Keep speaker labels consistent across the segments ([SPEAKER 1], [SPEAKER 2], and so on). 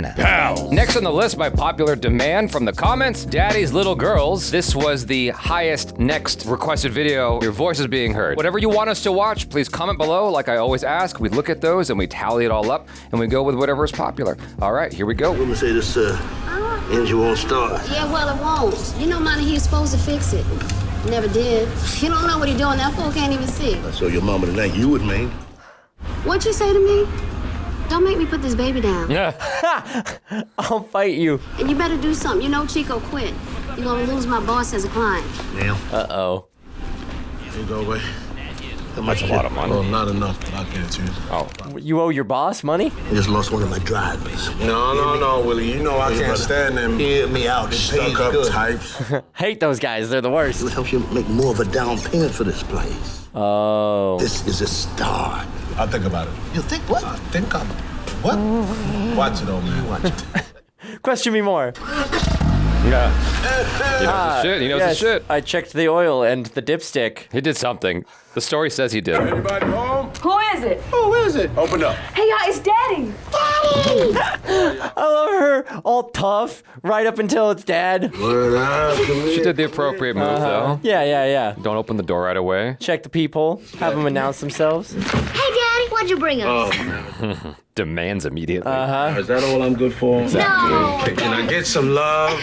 [SPEAKER 1] CinePals. Next on the list by popular demand from the comments, Daddy's Little Girls. This was the highest next requested video. Your voice is being heard. Whatever you want us to watch, please comment below. Like I always ask, we look at those and we tally it all up and we go with whatever is popular. All right, here we go.
[SPEAKER 2] Let me say this, engine won't start.
[SPEAKER 3] Yeah, well, it won't. You know, Monty, he was supposed to fix it. Never did. You don't know what he doing. That fool can't even see.
[SPEAKER 2] So your mama tonight, you with me?
[SPEAKER 3] What'd you say to me? Don't make me put this baby down.
[SPEAKER 4] Yeah. I'll fight you.
[SPEAKER 3] And you better do something. You know Chico quit. You're gonna lose my boss as a client.
[SPEAKER 2] Now.
[SPEAKER 4] Uh-oh.
[SPEAKER 2] Here you go, away.
[SPEAKER 1] That's a lot of money.
[SPEAKER 2] Well, not enough, but I'll give it to you.
[SPEAKER 1] Oh.
[SPEAKER 4] You owe your boss money?
[SPEAKER 2] I just lost one of my drivers.
[SPEAKER 5] No, Willie. You know I can't stand them.
[SPEAKER 2] Hear me out. This pays
[SPEAKER 5] Stuck up
[SPEAKER 2] good.
[SPEAKER 5] types.
[SPEAKER 4] Hate those guys. They're the worst.
[SPEAKER 2] It helps you make more of a down payment for this place.
[SPEAKER 4] Oh.
[SPEAKER 2] This is a start.
[SPEAKER 5] I'll think about it.
[SPEAKER 2] You think what?
[SPEAKER 5] I think I'm... What? Watch it, old man. Watch it.
[SPEAKER 4] Question me more.
[SPEAKER 1] Yeah. He knows the shit. He knows the shit.
[SPEAKER 4] I checked the oil and the dipstick.
[SPEAKER 1] He did something. The story says he did.
[SPEAKER 5] Anybody home?
[SPEAKER 6] Who is it?
[SPEAKER 5] Who is it? Open up.
[SPEAKER 6] Hey, y'all, it's Daddy.
[SPEAKER 4] I love her. All tough right up until it's dad.
[SPEAKER 2] Word up.
[SPEAKER 1] She did the appropriate move, though.
[SPEAKER 4] Yeah.
[SPEAKER 1] Don't open the door right away.
[SPEAKER 4] Check the peephole. Have them announce themselves.
[SPEAKER 3] Hey, Daddy, what'd you bring us?
[SPEAKER 1] Demands immediately.
[SPEAKER 5] Is that all I'm good for?
[SPEAKER 1] Exactly.
[SPEAKER 5] Can I get some love?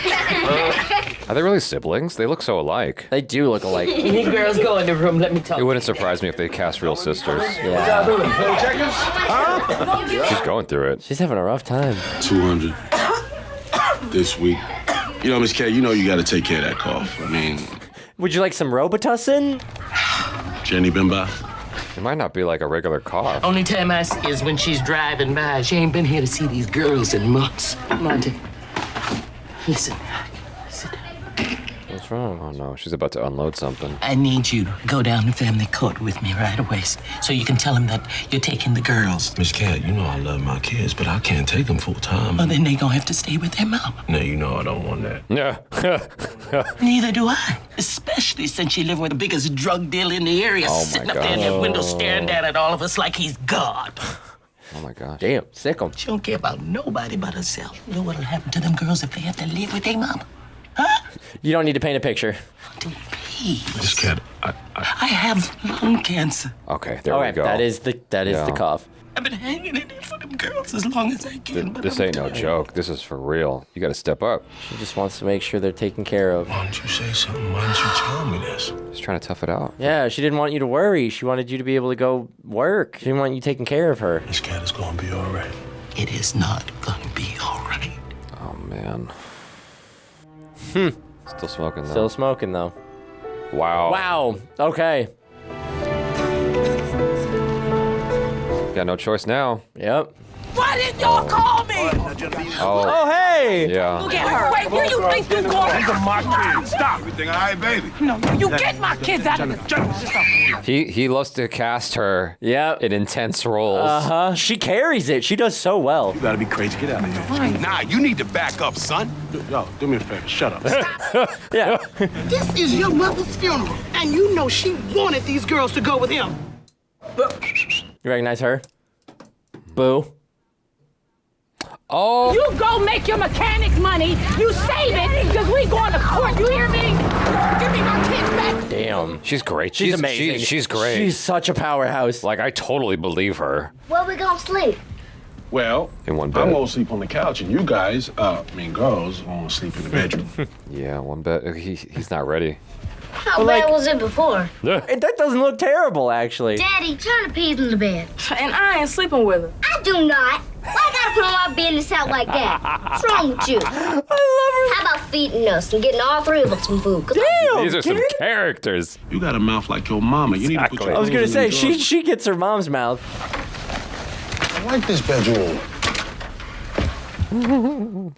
[SPEAKER 1] Are they really siblings? They look so alike.
[SPEAKER 4] They do look alike.
[SPEAKER 6] You girls go in the room. Let me talk.
[SPEAKER 1] It wouldn't surprise me if they cast real sisters.
[SPEAKER 4] Yeah.
[SPEAKER 5] Play checkers? Huh?
[SPEAKER 1] She's going through it.
[SPEAKER 4] She's having a rough time.
[SPEAKER 7] 200 this week. You know, Miss K, you know you got to take care of that cough. I mean,
[SPEAKER 4] Would you like some Robitussin?
[SPEAKER 7] Jenny been by?
[SPEAKER 1] It might not be like a regular cough.
[SPEAKER 8] Only time I see is when she's driving by. She ain't been here to see these girls in months. Monty, listen. Sit down.
[SPEAKER 4] What's wrong?
[SPEAKER 1] Oh no, she's about to unload something.
[SPEAKER 8] I need you to go down to family court with me right away so you can tell them that you're taking the girls.
[SPEAKER 7] Miss Cat, you know I love my kids, but I can't take them full time.
[SPEAKER 8] Well, then they gonna have to stay with their mama.
[SPEAKER 7] No, you know I don't want that.
[SPEAKER 1] Yeah.
[SPEAKER 8] Neither do I. Especially since you live with the biggest drug dealer in the area,
[SPEAKER 1] Oh, my
[SPEAKER 8] sitting up there in that window staring down at all of us like he's God.
[SPEAKER 1] Oh my gosh.
[SPEAKER 4] Damn, sick 'em.
[SPEAKER 8] She don't care about nobody but herself. You know what'll happen to them girls if they have to live with their mama? Huh?
[SPEAKER 4] You don't need to paint a picture.
[SPEAKER 8] Dude, please.
[SPEAKER 7] Miss Cat,
[SPEAKER 8] I have lung cancer.
[SPEAKER 1] Okay, there we go.
[SPEAKER 4] That is the
[SPEAKER 1] Yeah.
[SPEAKER 4] cough.
[SPEAKER 8] I've been hanging in there for them girls as long as I can. but
[SPEAKER 1] This
[SPEAKER 8] I'm
[SPEAKER 1] ain't no
[SPEAKER 8] tired.
[SPEAKER 1] joke. This is for real. You gotta step up.
[SPEAKER 4] She just wants to make sure they're taken care of.
[SPEAKER 7] why don't you say something? Why don't you tell me this?
[SPEAKER 1] Just trying to tough it out.
[SPEAKER 4] Yeah, she didn't want you to worry. She wanted you to be able to go work. She didn't want you taking care of her.
[SPEAKER 7] Miss Cat is gonna be all right.
[SPEAKER 8] It is not gonna be all right.
[SPEAKER 1] Oh man. Still smoking though.
[SPEAKER 4] Still smoking though.
[SPEAKER 1] Wow.
[SPEAKER 4] Wow. Okay.
[SPEAKER 1] Got no choice now.
[SPEAKER 4] Yep.
[SPEAKER 6] Why didn't y'all call me?
[SPEAKER 1] Oh.
[SPEAKER 4] Oh hey.
[SPEAKER 1] Yeah.
[SPEAKER 6] Get her. Wait, where you think you going?
[SPEAKER 5] These are my kids. Stop. Everything all right, baby?
[SPEAKER 6] No, you get my kids out of this.
[SPEAKER 1] He loves to cast her
[SPEAKER 4] Yep.
[SPEAKER 1] in intense roles.
[SPEAKER 4] Uh-huh. She carries it. She does so well.
[SPEAKER 5] You gotta be crazy. Get out of here.
[SPEAKER 9] Nah, you need to back up, son.
[SPEAKER 5] Yo, do me a favor. Shut up.
[SPEAKER 4] Yeah.
[SPEAKER 10] This is your mother's funeral, and you know she wanted these girls to go with him.
[SPEAKER 4] You recognize her? Boo.
[SPEAKER 1] Oh.
[SPEAKER 6] You go make your mechanic money. You save it, because we going to court. You hear me? Give me my kids back.
[SPEAKER 4] Damn.
[SPEAKER 1] She's great.
[SPEAKER 4] She's amazing.
[SPEAKER 1] She's great.
[SPEAKER 4] She's such a powerhouse.
[SPEAKER 1] Like, I totally believe her
[SPEAKER 3] Where we gonna sleep?
[SPEAKER 5] Well,
[SPEAKER 1] in one
[SPEAKER 5] I'm
[SPEAKER 1] bed.
[SPEAKER 5] gonna sleep on the couch, and you guys, girls, gonna sleep in the bedroom.
[SPEAKER 1] Yeah, one bed. He's not ready.
[SPEAKER 3] How
[SPEAKER 4] But,
[SPEAKER 3] bad
[SPEAKER 4] like-
[SPEAKER 3] was it before?
[SPEAKER 4] That doesn't look terrible, actually.
[SPEAKER 3] Daddy, turn the peas in the bed.
[SPEAKER 6] And I ain't sleeping with her.
[SPEAKER 3] I do not. Why I gotta put my business out like that? What's wrong with you?
[SPEAKER 4] I love her.
[SPEAKER 3] How about feeding us and getting all three of us some food? 'Cause
[SPEAKER 4] Damn,
[SPEAKER 1] These are some
[SPEAKER 4] kid.
[SPEAKER 1] characters.
[SPEAKER 7] You got a mouth like your mama. You need to put
[SPEAKER 1] Exactly.
[SPEAKER 7] your
[SPEAKER 4] I was gonna
[SPEAKER 7] clothes
[SPEAKER 4] say,
[SPEAKER 7] in the drawers.
[SPEAKER 4] she gets her mom's mouth.
[SPEAKER 5] I like this bedroom.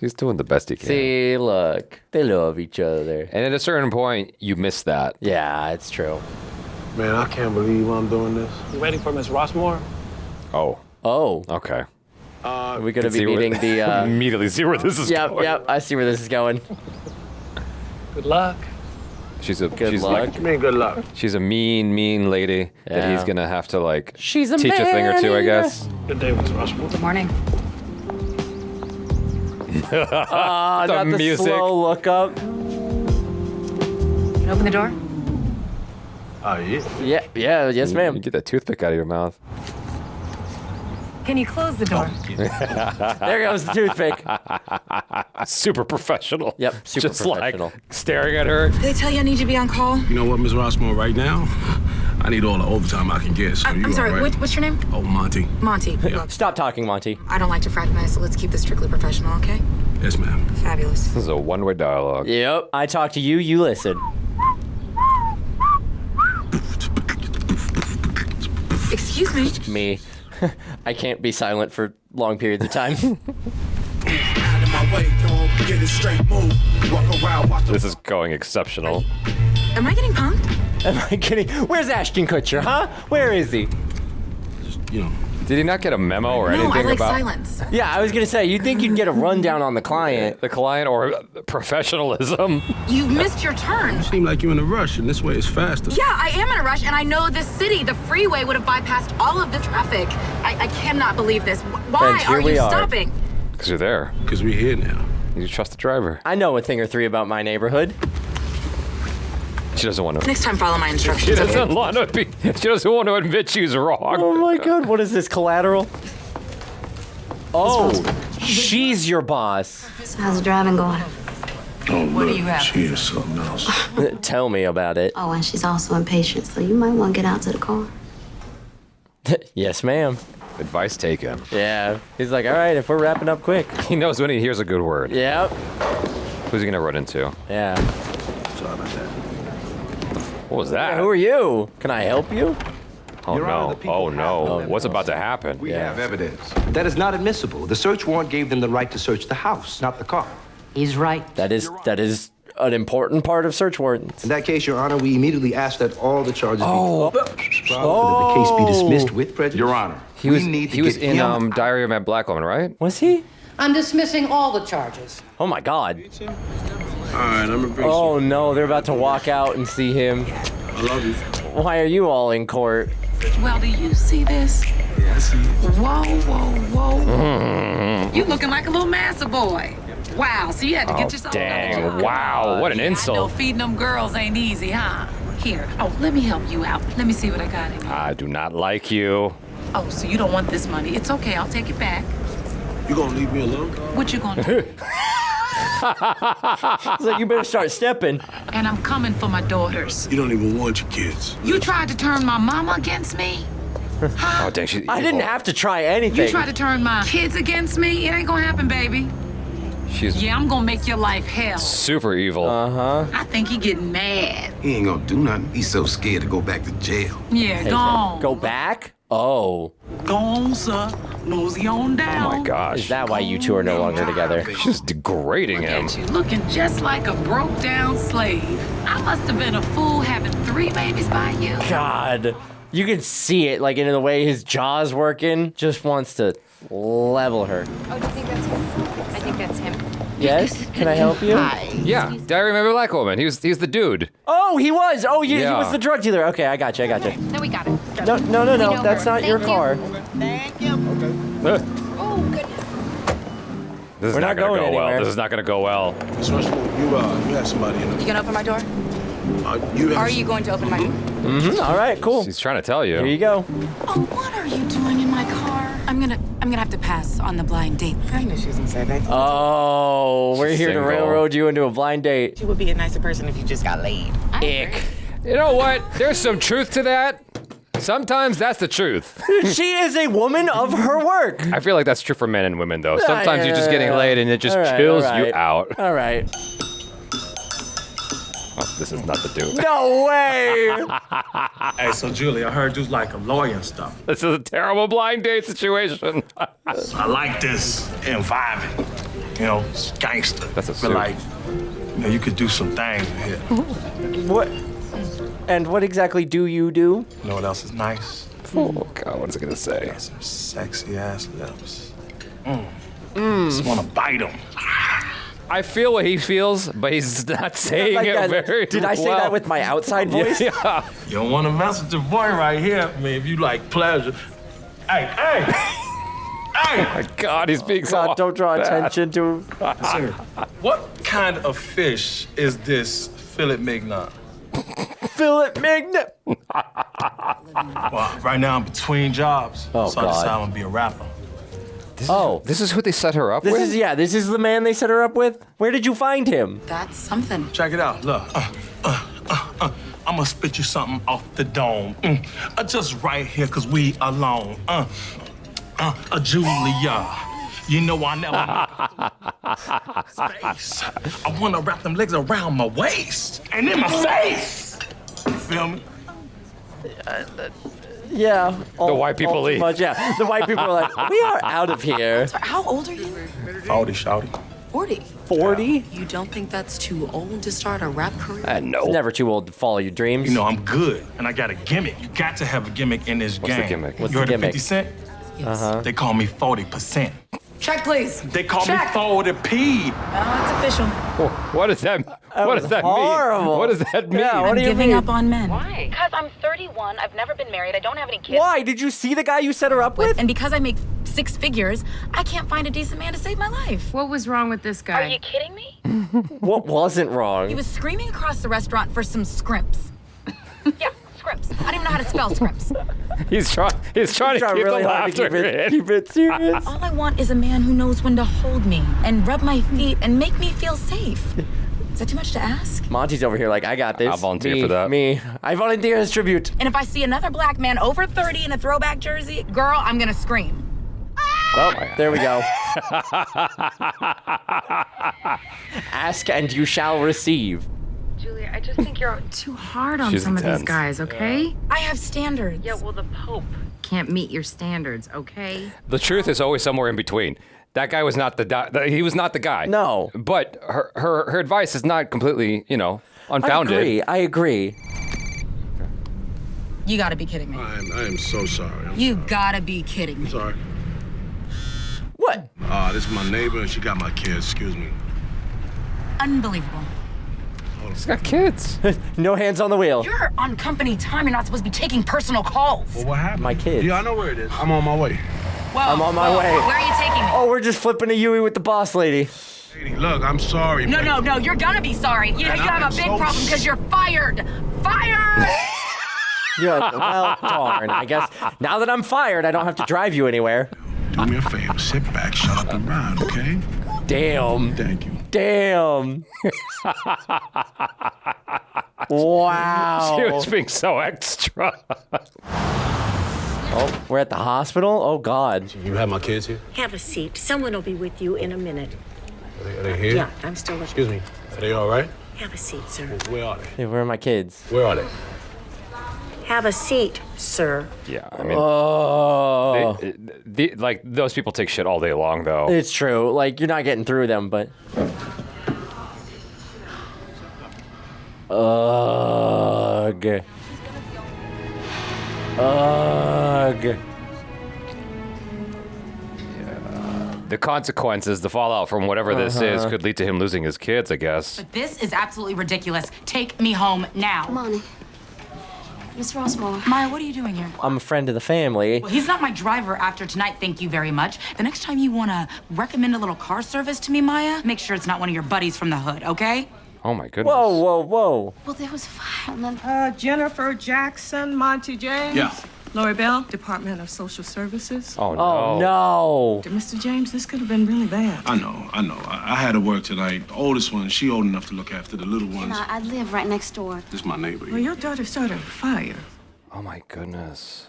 [SPEAKER 1] He's doing the best he can.
[SPEAKER 4] See, look. They love each other.
[SPEAKER 1] And at a certain point, you miss that.
[SPEAKER 4] Yeah, it's true.
[SPEAKER 5] Man, I can't believe I'm doing this.
[SPEAKER 11] You waiting for Miss Rossmore?
[SPEAKER 1] Oh,
[SPEAKER 4] Oh.
[SPEAKER 1] okay.
[SPEAKER 4] Are we gonna be
[SPEAKER 1] See where-
[SPEAKER 4] meeting the,
[SPEAKER 1] Immediately see where this is going.
[SPEAKER 4] Yep, I see where this is going.
[SPEAKER 11] Good luck.
[SPEAKER 1] She's
[SPEAKER 4] Good
[SPEAKER 1] she's
[SPEAKER 4] luck.
[SPEAKER 1] like,
[SPEAKER 5] I mean, good luck.
[SPEAKER 1] she's a mean lady that
[SPEAKER 4] Yeah.
[SPEAKER 1] he's gonna have to like
[SPEAKER 4] She's a
[SPEAKER 1] teach a thing or two, I
[SPEAKER 4] man.
[SPEAKER 1] guess.
[SPEAKER 11] Good day, Miss Rossmore.
[SPEAKER 6] Good morning.
[SPEAKER 4] Not the
[SPEAKER 1] music.
[SPEAKER 4] slow look up.
[SPEAKER 12] Can you open the door?
[SPEAKER 5] Oh, yeah.
[SPEAKER 4] Yes, ma'am.
[SPEAKER 1] You get that toothpick out of your mouth.
[SPEAKER 12] Can you close the door?
[SPEAKER 4] There goes the toothpick.
[SPEAKER 1] Super professional.
[SPEAKER 4] Yep, super
[SPEAKER 1] Just
[SPEAKER 4] professional.
[SPEAKER 1] like staring at her.
[SPEAKER 12] Did they tell you I need to be on call?
[SPEAKER 7] You know what, Ms. Rossmore, right now, I need all the overtime I can get, so you
[SPEAKER 12] I'm sorry,
[SPEAKER 7] all right?
[SPEAKER 12] what's your name?
[SPEAKER 7] Oh, Monty.
[SPEAKER 12] Monty. Look,
[SPEAKER 4] Stop talking, Monty.
[SPEAKER 12] I don't like to fraternize, so let's keep this strictly professional, okay?
[SPEAKER 7] Yes, ma'am.
[SPEAKER 12] Fabulous.
[SPEAKER 1] This is a one-way dialogue.
[SPEAKER 4] Yep. I talk to you, you listen.
[SPEAKER 12] Excuse me.
[SPEAKER 4] Me. I can't be silent for long periods of time.
[SPEAKER 1] This is going exceptional.
[SPEAKER 12] Am I getting punked?
[SPEAKER 4] Am I kidding? Where's Ashton Kutcher, huh? Where is he?
[SPEAKER 7] You know.
[SPEAKER 1] Did he not get a memo or
[SPEAKER 12] No,
[SPEAKER 1] anything
[SPEAKER 12] I like
[SPEAKER 1] about
[SPEAKER 12] silence.
[SPEAKER 4] Yeah, I was gonna say, you'd think you'd get a rundown on the client.
[SPEAKER 1] the client or professionalism?
[SPEAKER 12] You missed your turn.
[SPEAKER 7] You seem like you're in a rush, and this way is faster.
[SPEAKER 12] Yeah, I am in a rush, and I know this city, the freeway, would have bypassed all of the traffic. I cannot believe this. Why
[SPEAKER 4] And here
[SPEAKER 12] are
[SPEAKER 4] we
[SPEAKER 12] you
[SPEAKER 4] are.
[SPEAKER 12] stopping?
[SPEAKER 1] Because you're there.
[SPEAKER 7] Because we're here now.
[SPEAKER 1] You trust the driver.
[SPEAKER 4] I know a thing or three about my neighborhood.
[SPEAKER 1] She doesn't want to.
[SPEAKER 12] Next time, follow my instructions.
[SPEAKER 1] She doesn't want to be. She doesn't want to admit she's wrong.
[SPEAKER 4] Oh my god, what is this, collateral? Oh, she's your boss.
[SPEAKER 3] So how's the driving going?
[SPEAKER 7] Oh,
[SPEAKER 12] What do
[SPEAKER 7] look,
[SPEAKER 12] you have?
[SPEAKER 7] she is something else.
[SPEAKER 4] Tell me about it.
[SPEAKER 3] Oh, and she's also impatient, so you might want to get out to the car.
[SPEAKER 4] Yes, ma'am.
[SPEAKER 1] Advice taken.
[SPEAKER 4] Yeah. He's like, all right, if we're wrapping up quick.
[SPEAKER 1] He knows when he hears a good word.
[SPEAKER 4] Yep.
[SPEAKER 1] Who's he gonna run into?
[SPEAKER 4] Yeah.
[SPEAKER 7] Sorry about that.
[SPEAKER 1] What was that?
[SPEAKER 4] Who are you? Can I help you?
[SPEAKER 1] Oh no! Oh no! What's about to happen?
[SPEAKER 13] We have evidence. That is not admissible. The search warrant gave them the right to search the house, not the car.
[SPEAKER 8] He's right.
[SPEAKER 4] That is an important part of search warrants.
[SPEAKER 13] In that case, Your Honor, we immediately ask that all the charges be dropped and that
[SPEAKER 4] Oh.
[SPEAKER 13] the case be dismissed with prejudice.
[SPEAKER 7] Your Honor.
[SPEAKER 1] He was
[SPEAKER 13] need to
[SPEAKER 1] he was
[SPEAKER 13] get
[SPEAKER 1] in
[SPEAKER 13] him
[SPEAKER 1] Diary of a Black Woman, right?
[SPEAKER 4] Was he?
[SPEAKER 14] I'm dismissing all the charges.
[SPEAKER 4] Oh my god.
[SPEAKER 7] All right, I'm a big
[SPEAKER 4] Oh no, they're about to walk out and see him.
[SPEAKER 7] I love you.
[SPEAKER 4] Why are you all in court?
[SPEAKER 8] Well, do you see this?
[SPEAKER 7] Yeah, I see it.
[SPEAKER 8] Whoa, whoa, whoa. You looking like a little massa boy. Wow, so you had to get yourself
[SPEAKER 1] Dang! Wow! What an
[SPEAKER 8] I know
[SPEAKER 1] insult!
[SPEAKER 8] feeding them girls ain't easy, huh? Here, let me help you out. Let me see what I got in here.
[SPEAKER 1] I do not like you.
[SPEAKER 8] Oh, so you don't want this money. It's okay, I'll take it back.
[SPEAKER 7] You gonna leave me alone?
[SPEAKER 8] What you gonna do?
[SPEAKER 4] He's like, you better start stepping.
[SPEAKER 8] And I'm coming for my daughters.
[SPEAKER 7] You don't even want your kids.
[SPEAKER 8] You tried to turn my mama against me?
[SPEAKER 1] Oh dang! She's
[SPEAKER 4] I didn't
[SPEAKER 1] evil.
[SPEAKER 4] have to try anything.
[SPEAKER 8] You tried to turn my kids against me? It ain't gonna happen, baby.
[SPEAKER 1] She's
[SPEAKER 8] Yeah, I'm gonna make your life hell.
[SPEAKER 1] super evil.
[SPEAKER 4] Uh-huh.
[SPEAKER 8] I think he getting mad.
[SPEAKER 13] He ain't gonna do nothing. He's so scared to go back to jail.
[SPEAKER 8] Yeah, go on.
[SPEAKER 4] Go back? Oh.
[SPEAKER 8] Go on, sir. Mosey on down.
[SPEAKER 1] Oh my gosh!
[SPEAKER 4] Is that why you two are no longer together?
[SPEAKER 1] She's degrading him.
[SPEAKER 8] You looking just like a broke down slave. I must have been a fool having 3 babies by you.
[SPEAKER 4] God. You can see it, like, in the way his jaw's working. Just wants to level her.
[SPEAKER 12] Oh, do you think that's him? I think that's him.
[SPEAKER 4] Yes? Can I help you?
[SPEAKER 1] Yeah, Diary of a Black Woman. He's the dude.
[SPEAKER 4] Oh, he was. Oh, he
[SPEAKER 1] Yeah.
[SPEAKER 4] was the drug dealer. Okay, I got you.
[SPEAKER 12] No, we got it.
[SPEAKER 4] No, that's not your car.
[SPEAKER 10] Thank you.
[SPEAKER 12] Oh, goodness.
[SPEAKER 1] This is
[SPEAKER 4] We're
[SPEAKER 1] not
[SPEAKER 4] not
[SPEAKER 1] gonna
[SPEAKER 4] going
[SPEAKER 1] go well.
[SPEAKER 4] anywhere.
[SPEAKER 1] This is not gonna go well.
[SPEAKER 7] Miss Rushmore, you have somebody in
[SPEAKER 12] You gonna open my door?
[SPEAKER 7] the.
[SPEAKER 12] Are you going to open my door?
[SPEAKER 4] Mm-hmm. All right, cool.
[SPEAKER 1] She's trying to tell you.
[SPEAKER 4] Here you go.
[SPEAKER 12] Oh, what are you doing in my car? I'm gonna have to pass on the blind date.
[SPEAKER 14] I knew she was gonna say that.
[SPEAKER 4] Oh, we're here to
[SPEAKER 1] Single.
[SPEAKER 4] railroad you into a blind date.
[SPEAKER 14] She would be a nicer person if you just got laid.
[SPEAKER 4] Ick.
[SPEAKER 1] You know what? There's some truth to that. Sometimes that's the truth.
[SPEAKER 4] She is a woman of her work.
[SPEAKER 1] I feel like that's true for men and women, though. Sometimes you're just getting laid and it just
[SPEAKER 4] All right,
[SPEAKER 1] chills
[SPEAKER 4] all right.
[SPEAKER 1] you out.
[SPEAKER 4] All right.
[SPEAKER 1] Oh, this is not the dude.
[SPEAKER 4] No way.
[SPEAKER 5] Hey, so Julie, I heard you's like a lawyer and stuff.
[SPEAKER 1] This is a terrible blind date situation.
[SPEAKER 5] I like this environment. You know, it's gangster.
[SPEAKER 1] That's a
[SPEAKER 5] Feel
[SPEAKER 1] suit.
[SPEAKER 5] like, you know, you could do some things here.
[SPEAKER 4] What? And what exactly do you do?
[SPEAKER 5] You know what else is nice?
[SPEAKER 1] Oh, God, what is it going to say?
[SPEAKER 5] Got some sexy ass lips. Just wanna bite them.
[SPEAKER 1] I feel what he feels, but he's not saying
[SPEAKER 4] Like
[SPEAKER 1] it
[SPEAKER 4] that.
[SPEAKER 1] very
[SPEAKER 4] Did I say
[SPEAKER 1] well.
[SPEAKER 4] that with my outside voice?
[SPEAKER 1] Yeah.
[SPEAKER 5] You don't wanna mess with your boy right here. I mean, if you like pleasure. Hey, hey!
[SPEAKER 7] Hey!
[SPEAKER 1] Oh my God, he's being so
[SPEAKER 4] God, don't draw
[SPEAKER 1] bad.
[SPEAKER 4] attention to him.
[SPEAKER 5] Sir, what kind of fish is this filet mignon?
[SPEAKER 4] Filet mignon.
[SPEAKER 5] Well, right now I'm between jobs,
[SPEAKER 4] Oh,
[SPEAKER 5] so I decided
[SPEAKER 4] God.
[SPEAKER 5] I'm gonna be a rapper.
[SPEAKER 1] This is who they set her up with?
[SPEAKER 4] This is the man they set her up with? Where did you find him?
[SPEAKER 12] That's something.
[SPEAKER 5] Check it out. Look. I'm gonna spit you something off the dome. Just right here, cause we alone. Julia. You know I never make space. I wanna wrap them legs around my waist and in my face. You feel me?
[SPEAKER 4] Yeah.
[SPEAKER 1] The white people leave.
[SPEAKER 4] Yeah, the white people are like, we are out of here.
[SPEAKER 12] Sorry, how old are you?
[SPEAKER 5] 40, shawty.
[SPEAKER 12] 40.
[SPEAKER 4] 40?
[SPEAKER 12] You don't think that's too old to start a rap career?
[SPEAKER 1] No.
[SPEAKER 4] It's never too old to follow your dreams.
[SPEAKER 5] You know, I'm good, and I got a gimmick. You got to have a gimmick in this
[SPEAKER 1] What's
[SPEAKER 5] game.
[SPEAKER 1] the gimmick?
[SPEAKER 4] What's
[SPEAKER 5] you
[SPEAKER 4] the
[SPEAKER 5] heard of
[SPEAKER 4] gimmick?
[SPEAKER 5] 50 Cent?
[SPEAKER 12] Yes.
[SPEAKER 5] They call me 40%.
[SPEAKER 12] Check, please.
[SPEAKER 5] They call
[SPEAKER 12] Check.
[SPEAKER 5] me 40P.
[SPEAKER 12] It's official.
[SPEAKER 1] What does that What does that
[SPEAKER 4] horrible.
[SPEAKER 1] mean? What does that mean?
[SPEAKER 4] Yeah, what
[SPEAKER 12] I'm
[SPEAKER 4] do you
[SPEAKER 12] giving
[SPEAKER 4] mean?
[SPEAKER 12] up on men.
[SPEAKER 15] Why? Because I'm 31, I've never been married, I don't have any kids.
[SPEAKER 4] Why? Did you see the guy you set her up with?
[SPEAKER 12] And because I make 6 figures, I can't find a decent man to save my life.
[SPEAKER 15] What was wrong with this guy? Are you kidding me?
[SPEAKER 4] What wasn't wrong?
[SPEAKER 12] He was screaming across the restaurant for some scrimps. Yeah, scrimps. I don't even know how to spell scrimps.
[SPEAKER 1] He's trying to keep
[SPEAKER 4] really
[SPEAKER 1] the
[SPEAKER 4] hard to
[SPEAKER 1] laughter in.
[SPEAKER 4] keep it serious.
[SPEAKER 12] All I want is a man who knows when to hold me and rub my feet and make me feel safe. Is that too much to ask?
[SPEAKER 4] Monty's over here like, I got this.
[SPEAKER 1] I'll volunteer for that.
[SPEAKER 4] Me. I volunteer as tribute.
[SPEAKER 12] And if I see another black man over 30 in a throwback jersey, girl, I'm gonna scream.
[SPEAKER 4] Well, there we go. Ask and you shall receive.
[SPEAKER 15] Julia, I just think you're too hard on
[SPEAKER 1] She's
[SPEAKER 15] some of
[SPEAKER 1] intense.
[SPEAKER 15] these guys, okay?
[SPEAKER 12] I have standards.
[SPEAKER 15] Yeah, well, the Pope can't meet your standards, okay?
[SPEAKER 1] The truth is always somewhere in between. That guy was not he was not the guy.
[SPEAKER 4] No.
[SPEAKER 1] But her advice is not completely, unfounded.
[SPEAKER 4] I agree.
[SPEAKER 12] You gotta be kidding me.
[SPEAKER 7] I am so sorry.
[SPEAKER 12] You gotta be kidding me.
[SPEAKER 7] Sorry.
[SPEAKER 4] What?
[SPEAKER 7] This is my neighbor and she got my kids. Excuse me.
[SPEAKER 12] Unbelievable.
[SPEAKER 1] He's got kids.
[SPEAKER 4] No hands on the wheel.
[SPEAKER 12] You're on company time. You're not supposed to be taking personal calls.
[SPEAKER 7] Well, what happened?
[SPEAKER 4] My kids.
[SPEAKER 7] Yeah, I know where it is. I'm on my way.
[SPEAKER 12] Whoa,
[SPEAKER 4] I'm on my way.
[SPEAKER 12] Where are you taking me?
[SPEAKER 4] Oh, we're just flipping a Yui with the boss lady.
[SPEAKER 7] Lady, look, I'm sorry.
[SPEAKER 12] No,
[SPEAKER 7] man.
[SPEAKER 12] no, you're gonna be sorry. You
[SPEAKER 7] And
[SPEAKER 12] have
[SPEAKER 7] I'm
[SPEAKER 12] a big
[SPEAKER 7] so
[SPEAKER 12] problem because you're fired. Fired!
[SPEAKER 4] Yeah, well, darn. I guess now that I'm fired, I don't have to drive you anywhere.
[SPEAKER 7] Do me a favor. Sit back, shut up, and ride, okay?
[SPEAKER 4] Damn.
[SPEAKER 7] Thank you.
[SPEAKER 4] Damn. Wow.
[SPEAKER 1] She was being so extra.
[SPEAKER 4] Oh, we're at the hospital? Oh, God.
[SPEAKER 7] You have my kids here?
[SPEAKER 16] Have a seat. Someone will be with you in a minute.
[SPEAKER 7] Are they here?
[SPEAKER 16] Yeah, I'm still with
[SPEAKER 7] Excuse me. Are they all right?
[SPEAKER 16] Have a seat, sir.
[SPEAKER 7] Where are they?
[SPEAKER 4] Hey, where are my kids?
[SPEAKER 7] Where are they?
[SPEAKER 16] Have a seat, sir.
[SPEAKER 1] Yeah, I mean,
[SPEAKER 4] Oh.
[SPEAKER 1] like those people take shit all day long, though.
[SPEAKER 4] It's true. Like, you're not getting through them, but... Ugh. Ugh.
[SPEAKER 1] The consequences, the fallout from whatever this is, could lead to him losing his kids, I guess.
[SPEAKER 12] But this is absolutely ridiculous. Take me home now.
[SPEAKER 3] Money. Miss Rossmore.
[SPEAKER 12] Maya, what are you doing here?
[SPEAKER 4] I'm a friend of the family.
[SPEAKER 12] Well, he's not my driver after tonight, thank you very much. The next time you want to recommend a little car service to me, Maya, make sure it's not one of your buddies from the hood, okay?
[SPEAKER 1] Oh, my goodness.
[SPEAKER 4] Whoa, whoa, whoa.
[SPEAKER 3] Well, there was violence.
[SPEAKER 10] Jennifer Jackson, Monty James.
[SPEAKER 7] Yeah.
[SPEAKER 10] Lori Bell, Department of Social Services.
[SPEAKER 1] Oh, no.
[SPEAKER 4] Oh, no.
[SPEAKER 10] Mr. James, this could have been really bad.
[SPEAKER 7] I know. I had to work tonight. The oldest one, she old enough to look after the little
[SPEAKER 3] And
[SPEAKER 7] ones.
[SPEAKER 3] I live right next door.
[SPEAKER 7] This is my neighbor.
[SPEAKER 10] Well, your daughter started a fire.
[SPEAKER 1] Oh, my goodness.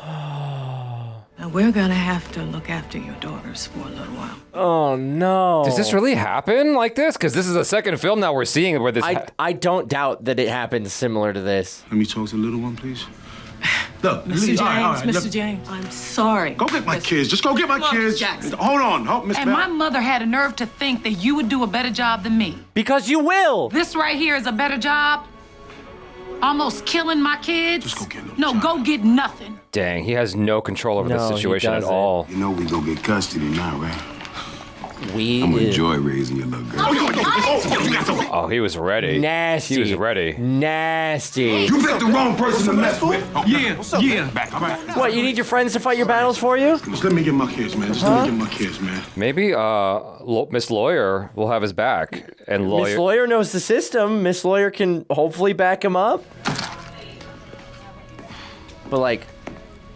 [SPEAKER 10] Now, we're gonna have to look after your daughters for a little while.
[SPEAKER 4] Oh, no.
[SPEAKER 1] Does this really happen like this? Because this is the second film now we're seeing where this...
[SPEAKER 4] I don't doubt that it happened similar to this.
[SPEAKER 7] Let me talk to the little one, please. Look,
[SPEAKER 10] Mr. James,
[SPEAKER 7] all right,
[SPEAKER 10] Mr.
[SPEAKER 7] look.
[SPEAKER 10] James, I'm sorry.
[SPEAKER 7] Go get my kids. Just go get my
[SPEAKER 10] Look,
[SPEAKER 7] kids.
[SPEAKER 10] Jackson.
[SPEAKER 7] Hold on, Miss
[SPEAKER 6] And
[SPEAKER 7] Bell.
[SPEAKER 6] my mother had a nerve to think that you would do a better job than me.
[SPEAKER 4] Because you will.
[SPEAKER 6] This right here is a better job. Almost killing my kids.
[SPEAKER 7] Just go get them.
[SPEAKER 6] No, go get nothing.
[SPEAKER 1] Dang, he has no control over
[SPEAKER 4] No,
[SPEAKER 1] the
[SPEAKER 4] he
[SPEAKER 1] situation at
[SPEAKER 4] doesn't.
[SPEAKER 1] all.
[SPEAKER 2] You know we go get custody now, right?
[SPEAKER 4] We
[SPEAKER 7] I'm gonna enjoy raising your little girl.
[SPEAKER 1] Oh, he was ready.
[SPEAKER 4] Nasty.
[SPEAKER 1] He was ready.
[SPEAKER 4] Nasty.
[SPEAKER 7] You picked the wrong person to mess with.
[SPEAKER 5] Yeah. Back, all right.
[SPEAKER 4] What, you need your friends to fight your battles for you?
[SPEAKER 7] Just let me get my kids, man. Just let me get my kids, man.
[SPEAKER 1] Maybe Miss Lawyer will have his back. And
[SPEAKER 4] Miss Lawyer knows the system. Miss Lawyer can hopefully back him up. But like,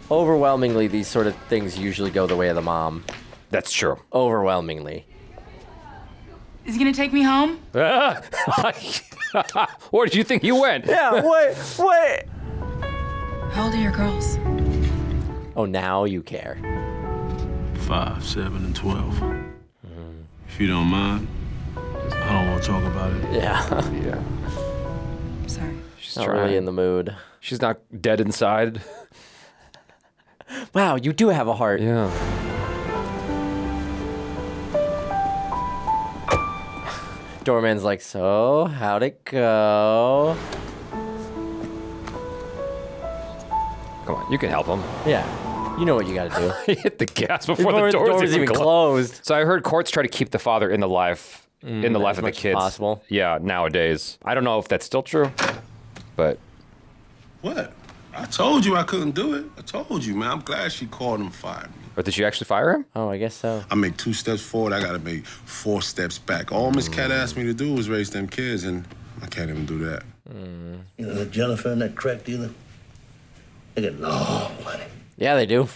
[SPEAKER 4] overwhelmingly, these sort of things usually go the way of the mom.
[SPEAKER 1] That's true.
[SPEAKER 4] Overwhelmingly.
[SPEAKER 12] Is he gonna take me home?
[SPEAKER 1] Where did you think you went?
[SPEAKER 4] Yeah, wait.
[SPEAKER 12] How old are your girls?
[SPEAKER 4] Oh, now you care.
[SPEAKER 7] 5, 7, and 12. If you don't mind, I don't want to talk about it.
[SPEAKER 4] Yeah.
[SPEAKER 1] Yeah.
[SPEAKER 12] Sorry.
[SPEAKER 1] She's
[SPEAKER 4] Not
[SPEAKER 1] trying.
[SPEAKER 4] really in the mood.
[SPEAKER 1] She's not dead inside.
[SPEAKER 4] Wow, you do have a heart.
[SPEAKER 1] Yeah.
[SPEAKER 4] Doorman's like, so, how'd it go?
[SPEAKER 1] Come on, you can help him.
[SPEAKER 4] Yeah, you know what you gotta do.
[SPEAKER 1] He hit the gas before the
[SPEAKER 4] door
[SPEAKER 1] door
[SPEAKER 4] was even closed.
[SPEAKER 1] So I heard courts try to keep the father in the life of the
[SPEAKER 4] much as
[SPEAKER 1] kids.
[SPEAKER 4] possible.
[SPEAKER 1] Yeah, nowadays. I don't know if that's still true, but
[SPEAKER 7] What? I told you I couldn't do it. I told you, man. I'm glad she called and fired me.
[SPEAKER 1] or did you actually fire him?
[SPEAKER 4] Oh, I guess so.
[SPEAKER 7] I make 2 steps forward, I gotta make 4 steps back. All Miss Cat asked me to do was raise them kids, and I can't even do that.
[SPEAKER 2] You know, that Jennifer and that crack dealer, they get long money.
[SPEAKER 4] Yeah, they do.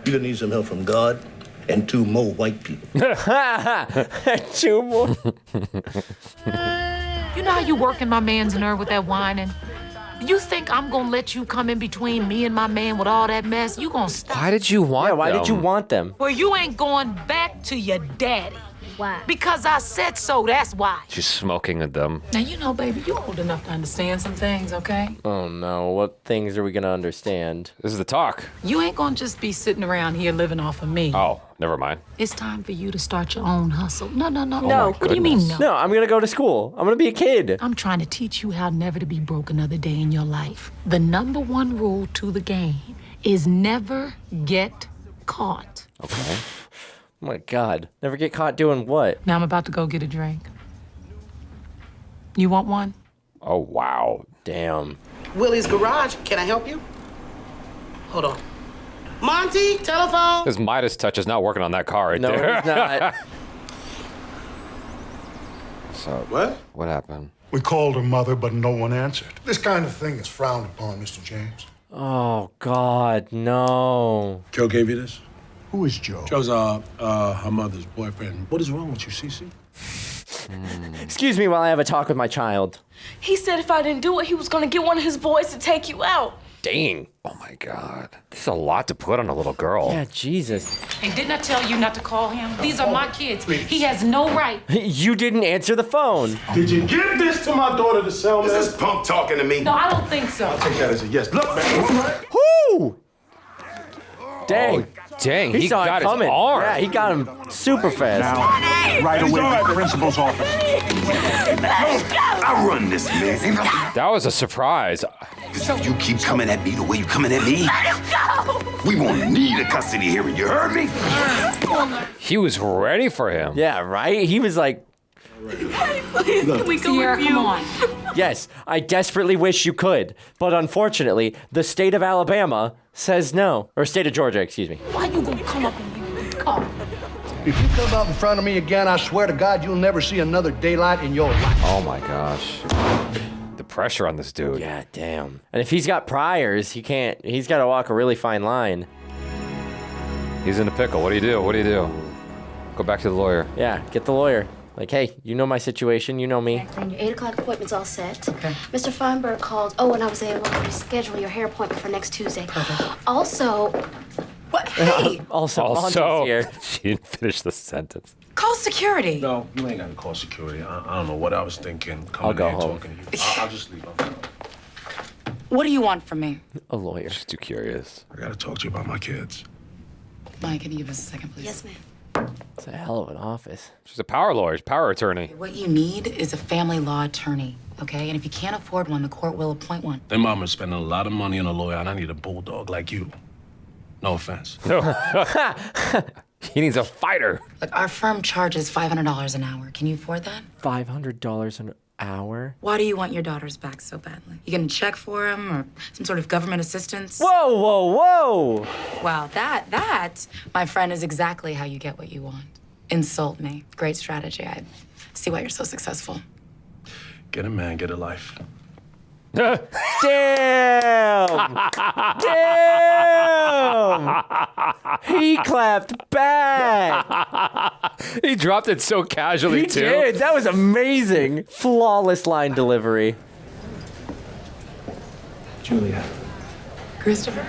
[SPEAKER 2] You're gonna need some help from God and 2 more white people.
[SPEAKER 4] 2 more.
[SPEAKER 6] You know how you working my man's nerve with that whining? You think I'm gonna let you come in between me and my man with all that mess? You gonna stop?
[SPEAKER 1] Why did you want
[SPEAKER 4] Yeah, why
[SPEAKER 1] them?
[SPEAKER 4] did you want them?
[SPEAKER 6] Well, you ain't going back to your daddy.
[SPEAKER 3] Why?
[SPEAKER 6] Because I said so, that's why.
[SPEAKER 1] She's smoking at them.
[SPEAKER 6] Now, you know, baby, you're old enough to understand some things, okay?
[SPEAKER 4] Oh no, what things are we gonna understand?
[SPEAKER 1] This is the talk.
[SPEAKER 6] You ain't gonna just be sitting around here living off of me.
[SPEAKER 1] Oh, never mind.
[SPEAKER 6] It's time for you to start your own hustle. No.
[SPEAKER 1] my
[SPEAKER 6] What do you mean, no?
[SPEAKER 4] No, I'm gonna go to school. I'm gonna be a kid.
[SPEAKER 6] I'm trying to teach you how never to be broke another day in your life. The number 1 rule to the game is never get caught.
[SPEAKER 4] Okay. Oh my God. Never get caught doing what?
[SPEAKER 6] Now I'm about to go get a drink. You want one?
[SPEAKER 1] Oh, wow.
[SPEAKER 4] Damn.
[SPEAKER 10] Willie's garage. Can I help you? Hold on. Monty, telephone.
[SPEAKER 1] His Midas touch is not working on that car right
[SPEAKER 4] No,
[SPEAKER 1] there.
[SPEAKER 4] it's not.
[SPEAKER 1] So, what happened?
[SPEAKER 17] We called her mother, but no one answered. This kind of thing is frowned upon, Mr. James.
[SPEAKER 4] Oh God, no.
[SPEAKER 7] Joe gave you this?
[SPEAKER 17] Who is Joe?
[SPEAKER 7] Joe's her mother's boyfriend. What is wrong with you, Cece?
[SPEAKER 4] Excuse me while I have a talk with my child.
[SPEAKER 18] He said if I didn't do it, he was gonna get one of his boys to take you out.
[SPEAKER 1] Dang. Oh my God. This is a lot to put on a little girl.
[SPEAKER 4] Yeah, Jesus.
[SPEAKER 6] And didn't I tell you not to call him? These are my kids. He has no right.
[SPEAKER 4] You didn't answer the phone.
[SPEAKER 17] Did you give this to my daughter to sell, man?
[SPEAKER 7] Is this punk talking to me?
[SPEAKER 6] No, I don't think so.
[SPEAKER 17] I'll take that as a yes. Look, man.
[SPEAKER 4] Whoo! Dang.
[SPEAKER 1] Dang,
[SPEAKER 4] He saw
[SPEAKER 1] got
[SPEAKER 4] it coming.
[SPEAKER 1] his arm.
[SPEAKER 4] Yeah, he got him super fast.
[SPEAKER 17] Right away to the principal's office.
[SPEAKER 9] I run this, man.
[SPEAKER 1] That was a surprise.
[SPEAKER 9] You keep coming at me the way you coming at me. We won't need a custody hearing. You heard me?
[SPEAKER 1] He was ready for him.
[SPEAKER 4] Yeah, right? He was like,
[SPEAKER 18] Please, can we go
[SPEAKER 6] Sierra,
[SPEAKER 18] with you?
[SPEAKER 6] come on.
[SPEAKER 4] yes, I desperately wish you could. But unfortunately, the state of Alabama says no. Or state of Georgia, excuse me.
[SPEAKER 6] Why you gonna come up and be with the car?
[SPEAKER 17] If you come up in front of me again, I swear to God, you'll never see another daylight in your life.
[SPEAKER 1] Oh my gosh. The pressure on this dude.
[SPEAKER 4] Yeah, damn. And if he's got priors, he's got to walk a really fine line.
[SPEAKER 1] He's in a pickle. What do you do? What do you do? Go back to the lawyer.
[SPEAKER 4] Yeah, get the lawyer. Like, hey, you know my situation, you know me.
[SPEAKER 3] And your 8 o'clock appointment's all set. Okay. Mr. Feinberg called. Oh, and I was able to reschedule your hair appointment for next Tuesday. Also,
[SPEAKER 18] What? Hey,
[SPEAKER 4] Also, Monty's here.
[SPEAKER 1] She didn't finish the sentence.
[SPEAKER 12] Call security.
[SPEAKER 7] No, you ain't got to call security. I don't know what I was thinking.
[SPEAKER 4] I'll go
[SPEAKER 7] here and
[SPEAKER 4] home.
[SPEAKER 7] talking to you. I'll just leave.
[SPEAKER 12] What do you want from me?
[SPEAKER 4] A lawyer.
[SPEAKER 1] She's too curious.
[SPEAKER 7] I got to talk to you about my kids.
[SPEAKER 12] Mike, can you give us a second, please?
[SPEAKER 3] yes, ma'am.
[SPEAKER 4] It's a hell of an office.
[SPEAKER 1] She's a power lawyer, power attorney.
[SPEAKER 12] What you need is a family law attorney, okay? And if you can't afford one, the court will appoint one.
[SPEAKER 7] Their mama's spending a lot of money on a lawyer, and I need a bulldog like you. No offense.
[SPEAKER 1] He needs a fighter.
[SPEAKER 12] Look, our firm charges $500 an hour. Can you afford that?
[SPEAKER 4] $500 an hour?
[SPEAKER 12] Why do you want your daughters back so badly? You getting a check for them or some sort of government assistance?
[SPEAKER 4] Whoa, whoa, whoa!
[SPEAKER 12] Well, that, my friend, is exactly how you get what you want. Insult me. Great strategy. I see why you're so successful.
[SPEAKER 7] Get a man, get a life.
[SPEAKER 4] Damn! Damn! He clapped back!
[SPEAKER 1] He dropped it so casually,
[SPEAKER 4] He
[SPEAKER 1] too.
[SPEAKER 4] did. That was amazing. Flawless line delivery.
[SPEAKER 11] Julia,
[SPEAKER 12] Christopher?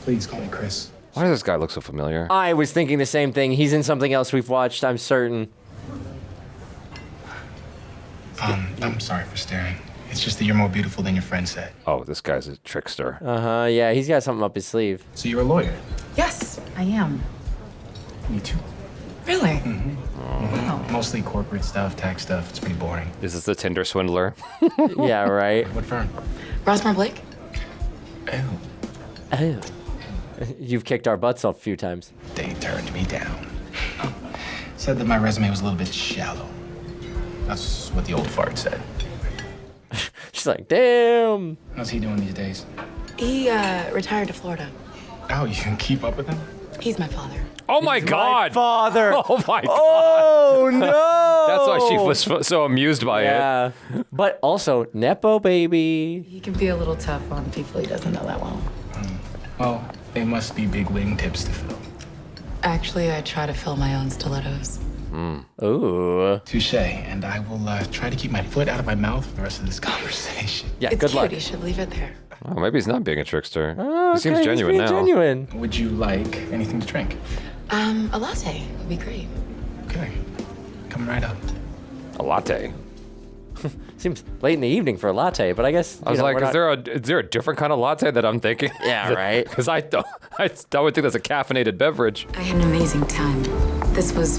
[SPEAKER 11] please call me Chris.
[SPEAKER 1] Why does this guy look so familiar?
[SPEAKER 4] I was thinking the same thing. He's in something else we've watched, I'm certain.
[SPEAKER 11] I'm sorry for staring. It's just that you're more beautiful than your friend said.
[SPEAKER 1] Oh, this guy's a trickster.
[SPEAKER 4] Uh-huh, yeah, he's got something up his sleeve.
[SPEAKER 11] So you're a lawyer?
[SPEAKER 12] Yes, I am.
[SPEAKER 11] Me too.
[SPEAKER 12] Really?
[SPEAKER 11] Wow. Mostly corporate stuff, tax stuff. It's pretty boring.
[SPEAKER 1] Is this the Tinder swindler?
[SPEAKER 4] Yeah, right.
[SPEAKER 11] What firm?
[SPEAKER 12] Rossmore Blake?
[SPEAKER 4] Oh. You've kicked our butts a few times.
[SPEAKER 11] They turned me down. Said that my resume was a little bit shallow. That's what the old fart said.
[SPEAKER 4] She's like, damn.
[SPEAKER 11] How's he doing these days?
[SPEAKER 12] He retired to Florida.
[SPEAKER 11] Oh, you can keep up with him?
[SPEAKER 12] He's my father.
[SPEAKER 1] Oh my God!
[SPEAKER 4] Father.
[SPEAKER 1] Oh my God!
[SPEAKER 4] Oh no!
[SPEAKER 1] That's why she was so amused by it.
[SPEAKER 4] Yeah, but also nepo baby.
[SPEAKER 12] He can be a little tough on people he doesn't know that well.
[SPEAKER 11] Well, they must be big wingtips to fill.
[SPEAKER 12] Actually, I try to fill my own stilettos.
[SPEAKER 4] Ooh.
[SPEAKER 11] Touche. And I will try to keep my foot out of my mouth for the rest of this conversation.
[SPEAKER 4] Yeah,
[SPEAKER 12] It's
[SPEAKER 4] good
[SPEAKER 12] cute.
[SPEAKER 4] luck.
[SPEAKER 12] You should leave it there.
[SPEAKER 1] Oh, maybe he's not being a trickster.
[SPEAKER 4] Oh,
[SPEAKER 1] He seems
[SPEAKER 4] okay,
[SPEAKER 1] genuine
[SPEAKER 4] he's being
[SPEAKER 1] now.
[SPEAKER 4] Genuine.
[SPEAKER 11] Would you like anything to drink?
[SPEAKER 12] A latte would be great.
[SPEAKER 11] Okay. Come right up.
[SPEAKER 1] A latte.
[SPEAKER 4] Seems late in the evening for a latte, but I guess
[SPEAKER 1] I was like, is there a different kind of latte that I'm thinking?
[SPEAKER 4] Yeah, right.
[SPEAKER 1] Because I would think that's a caffeinated beverage.
[SPEAKER 12] I had an amazing time. This was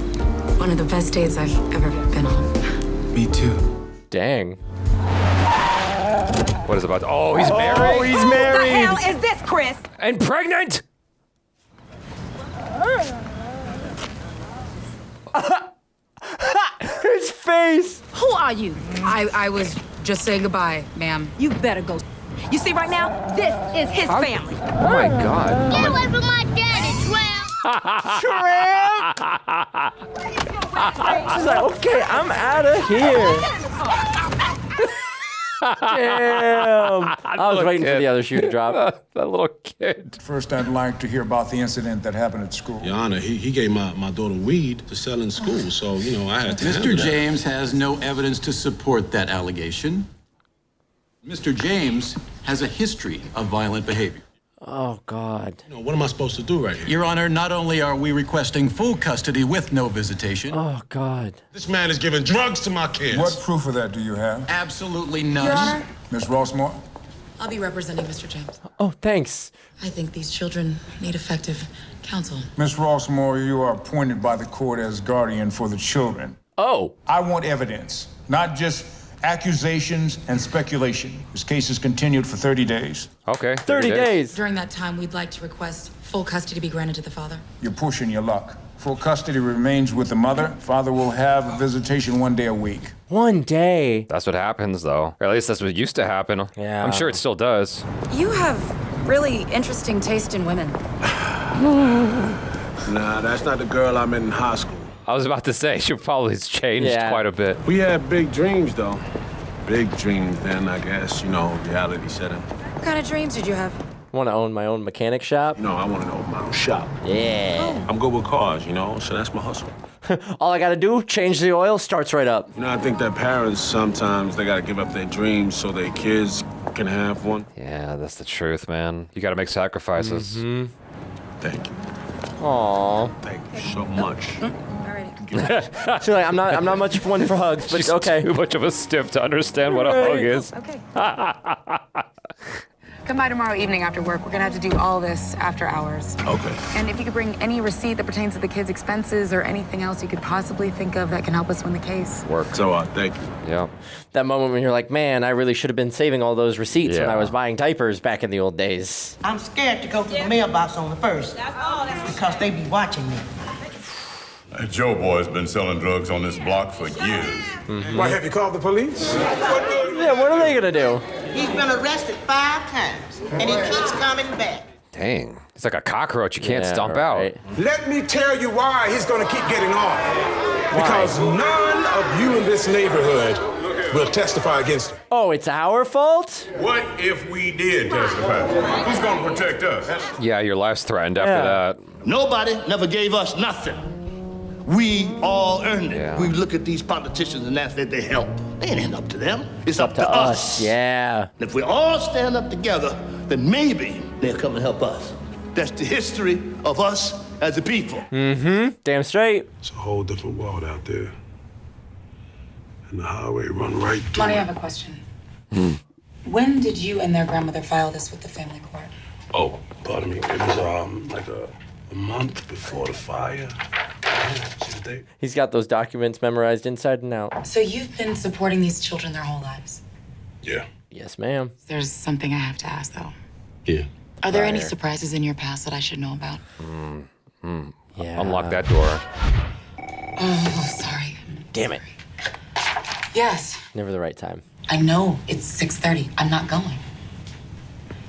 [SPEAKER 12] one of the best dates I've ever been on.
[SPEAKER 11] Me too.
[SPEAKER 4] Dang.
[SPEAKER 1] What is about? Oh, he's married.
[SPEAKER 4] Oh, he's married.
[SPEAKER 15] What the hell is this, Chris?
[SPEAKER 1] And pregnant.
[SPEAKER 4] His face.
[SPEAKER 15] Who are you?
[SPEAKER 12] I was just saying goodbye, ma'am.
[SPEAKER 15] You better go. You see, right now, this is his family.
[SPEAKER 1] Oh my God.
[SPEAKER 3] Get away from my daddy,
[SPEAKER 4] Tramp. She's like, okay, I'm out of here. Damn. I was waiting for the other shoe to drop.
[SPEAKER 1] That little kid.
[SPEAKER 19] First, I'd like to hear about the incident that happened at school.
[SPEAKER 7] Your Honor, he gave my daughter weed to sell in school, so, you know, I had to handle
[SPEAKER 20] Mr.
[SPEAKER 7] that.
[SPEAKER 20] James has no evidence to support that allegation. Mr. James has a history of violent behavior.
[SPEAKER 4] Oh, God.
[SPEAKER 7] You know, what am I supposed to do right here?
[SPEAKER 20] Your Honor, not only are we requesting full custody with no visitation.
[SPEAKER 4] Oh, God.
[SPEAKER 7] This man is giving drugs to my kids.
[SPEAKER 19] What proof of that do you have?
[SPEAKER 20] Absolutely none.
[SPEAKER 12] Your Honor,
[SPEAKER 19] Miss Rossmore?
[SPEAKER 12] I'll be representing Mr. James.
[SPEAKER 4] Oh, thanks.
[SPEAKER 12] I think these children need effective counsel.
[SPEAKER 19] Miss Rossmore, you are appointed by the court as guardian for the children.
[SPEAKER 4] Oh.
[SPEAKER 19] I want evidence, not just accusations and speculation. This case is continued for 30 days.
[SPEAKER 1] Okay.
[SPEAKER 4] 30 days.
[SPEAKER 12] During that time, we'd like to request full custody be granted to the father.
[SPEAKER 19] You're pushing your luck. Full custody remains with the mother. Father will have a visitation 1 day a week.
[SPEAKER 4] 1 day.
[SPEAKER 1] That's what happens, though. Or at least that's what used to happen.
[SPEAKER 4] Yeah.
[SPEAKER 1] I'm sure it still does.
[SPEAKER 12] You have really interesting taste in women.
[SPEAKER 7] Nah, that's not the girl I met in high school.
[SPEAKER 1] I was about to say, she probably has changed quite a bit.
[SPEAKER 7] We had big dreams, though. Big dreams then, I guess. You know, reality setting.
[SPEAKER 12] What kind of dreams did you have?
[SPEAKER 4] Want to own my own mechanic shop?
[SPEAKER 7] You know, I want to open my own shop.
[SPEAKER 4] Yeah.
[SPEAKER 7] I'm good with cars, you know, so that's my hustle.
[SPEAKER 4] All I got to do, change the oil, starts right up.
[SPEAKER 7] You know, I think that parents sometimes, they got to give up their dreams so their kids can have one.
[SPEAKER 1] Yeah, that's the truth, man. You got to make sacrifices.
[SPEAKER 4] Mm-hmm.
[SPEAKER 7] Thank you.
[SPEAKER 4] Aww.
[SPEAKER 7] Thank you so much.
[SPEAKER 4] She's like, I'm not much one for hugs, but
[SPEAKER 1] She's
[SPEAKER 4] okay.
[SPEAKER 1] too much of a stiff to understand what a hug is.
[SPEAKER 12] Okay. Come by tomorrow evening after work. We're gonna have to do all this after hours.
[SPEAKER 7] Okay.
[SPEAKER 12] And if you could bring any receipt that pertains to the kids' expenses or anything else you could possibly think of that can help us win the case.
[SPEAKER 1] Work.
[SPEAKER 7] So, thank you.
[SPEAKER 1] Yeah.
[SPEAKER 4] That moment when you're like, man, I really should have been saving all those receipts when I was buying diapers back in the old days.
[SPEAKER 10] I'm scared to go to the mailbox on the first because they be watching me.
[SPEAKER 21] That Joe boy's been selling drugs on this block for years.
[SPEAKER 22] Why, have you called the police?
[SPEAKER 4] Yeah, what are they gonna do?
[SPEAKER 10] He's been arrested 5 times, and he keeps coming back.
[SPEAKER 1] Dang. It's like a cockroach you can't stomp out.
[SPEAKER 22] Let me tell you why he's gonna keep getting off. Because none of you in this neighborhood will testify against him.
[SPEAKER 4] Oh, it's our fault?
[SPEAKER 21] What if we did testify? Who's gonna protect us?
[SPEAKER 1] Yeah, your life's threatened after that.
[SPEAKER 2] Nobody never gave us nothing. We all earned it.
[SPEAKER 1] Yeah.
[SPEAKER 2] We look at these politicians and ask that they help. They ain't up to them. It's up to us.
[SPEAKER 4] Yeah.
[SPEAKER 2] And if we all stand up together, then maybe they'll come and help us. That's the history of us as a people.
[SPEAKER 4] Mm-hmm. Damn straight.
[SPEAKER 7] It's a whole different world out there. And the highway run right through
[SPEAKER 12] Monty, I
[SPEAKER 7] it.
[SPEAKER 12] have a question. When did you and their grandmother file this with the family court?
[SPEAKER 7] Oh, pardon me. It was like a month before the fire.
[SPEAKER 4] He's got those documents memorized inside and out.
[SPEAKER 12] So you've been supporting these children their whole lives?
[SPEAKER 7] Yeah.
[SPEAKER 4] Yes, ma'am.
[SPEAKER 12] There's something I have to ask, though.
[SPEAKER 7] Yeah.
[SPEAKER 12] Are there any surprises in your past that I should know about?
[SPEAKER 1] Yeah. Unlock that door.
[SPEAKER 12] Oh, sorry.
[SPEAKER 4] Damn it.
[SPEAKER 12] Yes.
[SPEAKER 4] Never the right time.
[SPEAKER 12] I know it's 6:30. I'm not going.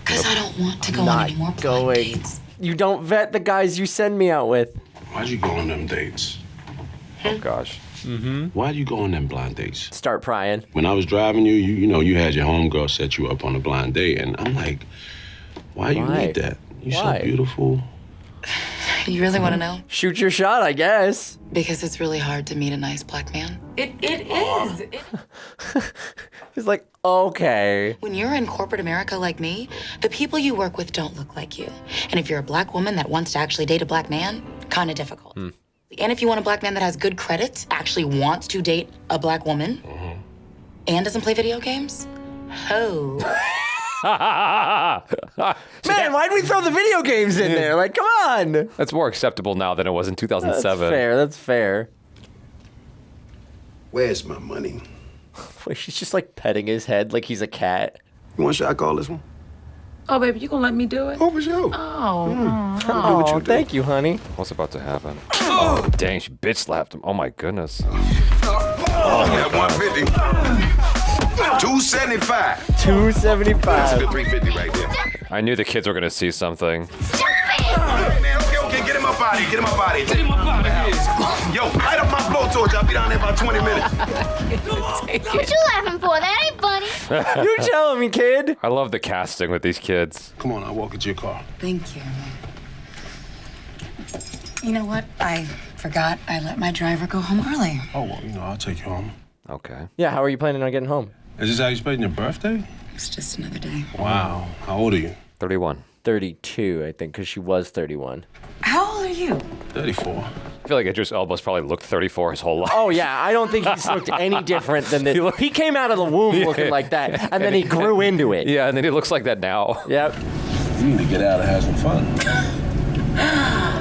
[SPEAKER 12] Because I don't want to go on any more blind dates.
[SPEAKER 4] You don't vet the guys you send me out with.
[SPEAKER 7] Why'd you go on them dates?
[SPEAKER 1] Oh, gosh.
[SPEAKER 4] Mm-hmm.
[SPEAKER 7] Why'd you go on them blind dates?
[SPEAKER 4] Start prying.
[SPEAKER 7] When I was driving you, you had your homegirl set you up on a blind date, and I'm like, why you need that? You're so beautiful.
[SPEAKER 12] You really want to know?
[SPEAKER 4] Shoot your shot, I guess.
[SPEAKER 12] Because it's really hard to meet a nice black man. It is.
[SPEAKER 4] He's like, okay.
[SPEAKER 12] When you're in corporate America like me, the people you work with don't look like you. And if you're a black woman that wants to actually date a black man, kind of difficult. And if you want a black man that has good credit, actually wants to date a black woman, and doesn't play video games, ho.
[SPEAKER 4] Man, why'd we throw the video games in there? Like, come on.
[SPEAKER 1] That's more acceptable now than it was in 2007.
[SPEAKER 4] That's fair. That's fair.
[SPEAKER 7] Where's my money?
[SPEAKER 4] Wait, she's just like petting his head like he's a cat.
[SPEAKER 7] You want should I call this one?
[SPEAKER 6] Oh, baby, you gonna let me do it?
[SPEAKER 7] Oh, for sure.
[SPEAKER 4] Oh, thank you, honey.
[SPEAKER 1] What's about to happen? Oh, dang, she bitch slapped him. Oh, my goodness.
[SPEAKER 9] Oh, that 150. 275.
[SPEAKER 4] 275.
[SPEAKER 9] That's a good 350 right there.
[SPEAKER 1] I knew the kids were going to see something.
[SPEAKER 9] Okay, get him up out of here. Get him up out of here. Get him up out of here. Yo, light up my blowtorch. I'll be down there in about 20 minutes.
[SPEAKER 3] What you laughing for? That ain't funny.
[SPEAKER 4] You tell me, kid.
[SPEAKER 1] I love the casting with these kids.
[SPEAKER 7] Come on, I'll walk into your car.
[SPEAKER 12] Thank you. You know what? I forgot I let my driver go home early.
[SPEAKER 7] Oh, well, I'll take you home.
[SPEAKER 1] Okay.
[SPEAKER 4] Yeah, how are you planning on getting home?
[SPEAKER 7] Is this how you spend your birthday?
[SPEAKER 12] It's just another day.
[SPEAKER 7] Wow. How old are you?
[SPEAKER 1] 31.
[SPEAKER 4] 32, I think, because she was 31.
[SPEAKER 12] How old are you?
[SPEAKER 7] 34.
[SPEAKER 1] I feel like Idris Elba's probably looked 34 his whole life.
[SPEAKER 4] Oh, yeah. I don't think he's looked any different than this. He came out of the womb looking like that, and then he grew into it.
[SPEAKER 1] Yeah, and then he looks like that now.
[SPEAKER 4] Yep.
[SPEAKER 7] You need to get out and have some fun.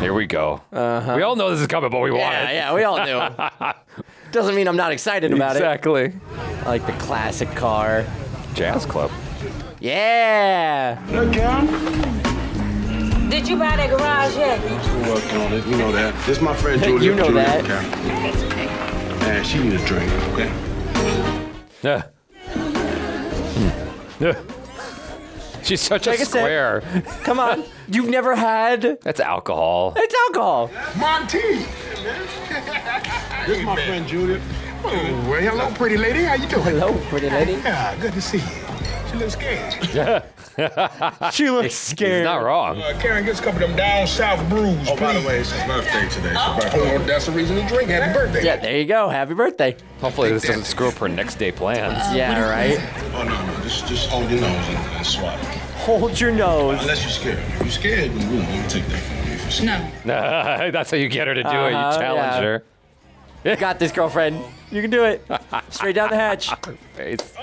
[SPEAKER 1] Here we go. We all know this is coming, but we want it.
[SPEAKER 4] Yeah, we all do. Doesn't mean I'm not excited about
[SPEAKER 1] Exactly.
[SPEAKER 4] I like the classic car.
[SPEAKER 1] Jazz Club.
[SPEAKER 4] Yeah.
[SPEAKER 7] Look, Karen.
[SPEAKER 6] Did you buy that garage yet?
[SPEAKER 7] I'm still working on it. You know that. This is my friend Julia.
[SPEAKER 4] You know that.
[SPEAKER 7] Man, she need a drink, okay?
[SPEAKER 1] Yeah. Yeah. She's such a square.
[SPEAKER 4] Come on. You've never had...
[SPEAKER 1] That's alcohol.
[SPEAKER 4] It's alcohol.
[SPEAKER 22] Monty!
[SPEAKER 7] This is my friend Julia.
[SPEAKER 22] Oh, well, hello, pretty lady. How you doing?
[SPEAKER 4] Hello, pretty lady.
[SPEAKER 22] Yeah, good to see you. She looks scared.
[SPEAKER 4] She looks scared.
[SPEAKER 1] He's not wrong.
[SPEAKER 22] Karen, get a couple of them down south brews,
[SPEAKER 7] Oh, by the way, it's his birthday today.
[SPEAKER 22] Oh, that's the reason to drink. Happy birthday.
[SPEAKER 4] Yeah, there you go. Happy birthday.
[SPEAKER 1] Hopefully this doesn't screw up her next day plans.
[SPEAKER 4] Yeah, right?
[SPEAKER 7] Oh, no. Just hold your nose and swallow.
[SPEAKER 4] Hold your nose.
[SPEAKER 7] Unless you're scared. If you're scared, then let me take that from you. If you're scared.
[SPEAKER 12] No.
[SPEAKER 1] That's how you get her to do it. You challenge her.
[SPEAKER 4] You got this, girlfriend. You can do it. Straight down the hatch.
[SPEAKER 1] Her face.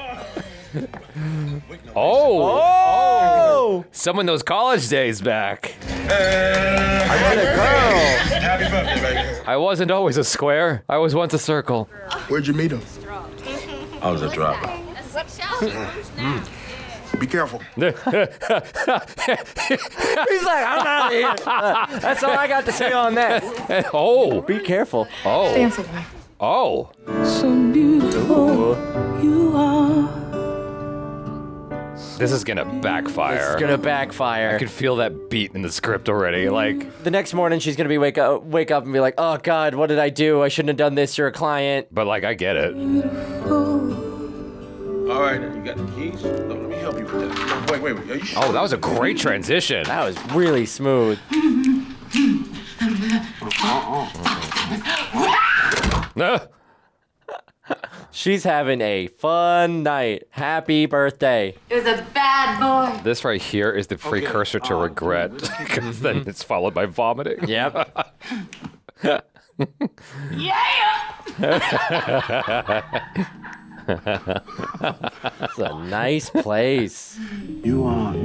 [SPEAKER 1] Oh! Summon those college days back.
[SPEAKER 9] I got a girl. Happy birthday, baby.
[SPEAKER 1] I wasn't always a square. I was once a circle.
[SPEAKER 2] Where'd you meet him?
[SPEAKER 7] I was a driver.
[SPEAKER 2] Be careful.
[SPEAKER 4] He's like, I'm out of here. That's all I got to say on that.
[SPEAKER 1] Oh.
[SPEAKER 4] Be careful.
[SPEAKER 1] Oh.
[SPEAKER 15] Dance with me.
[SPEAKER 1] Oh.
[SPEAKER 6] So beautiful you are.
[SPEAKER 1] This is gonna backfire.
[SPEAKER 4] It's gonna backfire.
[SPEAKER 1] I could feel that beat in the script already. Like
[SPEAKER 4] the next morning, she's gonna be wake up and be like, "Oh God, what did I do? I shouldn't have done this. You're a client."
[SPEAKER 1] But like, I get it.
[SPEAKER 7] All right, you got the keys? Let me help you with that. Wait. Are you sure?
[SPEAKER 1] Oh, that was a great transition.
[SPEAKER 4] That was really smooth. She's having a fun night. Happy birthday.
[SPEAKER 15] It was a bad boy.
[SPEAKER 1] This right here is the precursor to regret, because then it's followed by vomiting.
[SPEAKER 4] Yep. It's a nice place.
[SPEAKER 7] You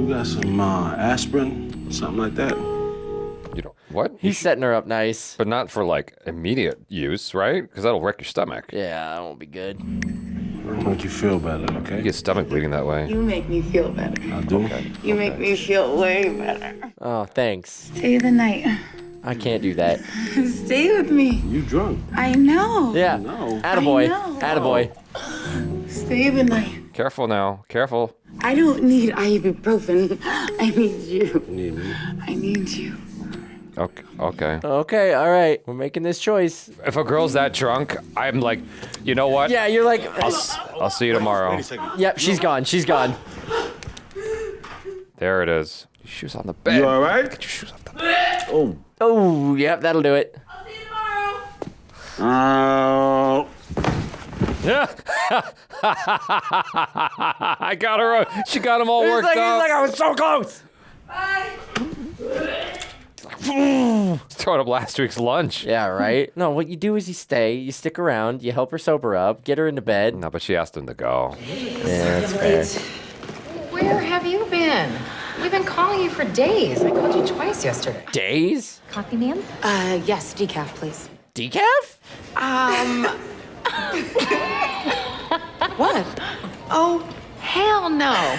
[SPEAKER 7] got some aspirin, something like that.
[SPEAKER 1] You know what?
[SPEAKER 4] He's setting her up nice,
[SPEAKER 1] but not for like immediate use, right? Because that'll wreck your stomach.
[SPEAKER 4] Yeah, that won't be good.
[SPEAKER 7] It'll make you feel better, okay?
[SPEAKER 1] You get stomach bleeding that way.
[SPEAKER 14] You make me feel better.
[SPEAKER 7] I do.
[SPEAKER 1] Okay.
[SPEAKER 14] You make me feel way better.
[SPEAKER 4] Oh, thanks.
[SPEAKER 14] Stay the night.
[SPEAKER 4] I can't do that.
[SPEAKER 14] Stay with me.
[SPEAKER 7] You drunk?
[SPEAKER 14] I know.
[SPEAKER 4] Yeah.
[SPEAKER 7] No.
[SPEAKER 4] Attaboy.
[SPEAKER 14] I know.
[SPEAKER 4] Attaboy.
[SPEAKER 14] Stay the night.
[SPEAKER 1] Careful now. Careful.
[SPEAKER 14] I don't need ibuprofen. I need you.
[SPEAKER 7] You need me?
[SPEAKER 14] I need you.
[SPEAKER 1] Okay.
[SPEAKER 4] Okay, all right. We're making this choice.
[SPEAKER 1] If a girl's that drunk, I'm like, you know what?
[SPEAKER 4] Yeah, you're like,
[SPEAKER 1] I'll see you tomorrow.
[SPEAKER 7] Wait a second.
[SPEAKER 4] Yep, she's gone. She's gone.
[SPEAKER 1] There it is. Your shoes on the bed.
[SPEAKER 7] You all right?
[SPEAKER 1] Get your shoes off the bed.
[SPEAKER 4] Oh, yep, that'll do it.
[SPEAKER 14] I'll see you tomorrow.
[SPEAKER 1] I got her. She got them all worked up.
[SPEAKER 4] He's like, I was so close.
[SPEAKER 14] Bye.
[SPEAKER 1] Throwing up last week's lunch.
[SPEAKER 4] Yeah, right? No, what you do is you stay, you stick around, you help her sober up, get her into bed.
[SPEAKER 1] No, but she asked him to go.
[SPEAKER 4] Yeah, that's fair.
[SPEAKER 15] Where have you been? We've been calling you for days. I called you twice yesterday.
[SPEAKER 4] Days?
[SPEAKER 15] Coffee, ma'am?
[SPEAKER 12] Yes, decaf, please.
[SPEAKER 4] Decaf?
[SPEAKER 12] What?
[SPEAKER 15] Oh, hell no.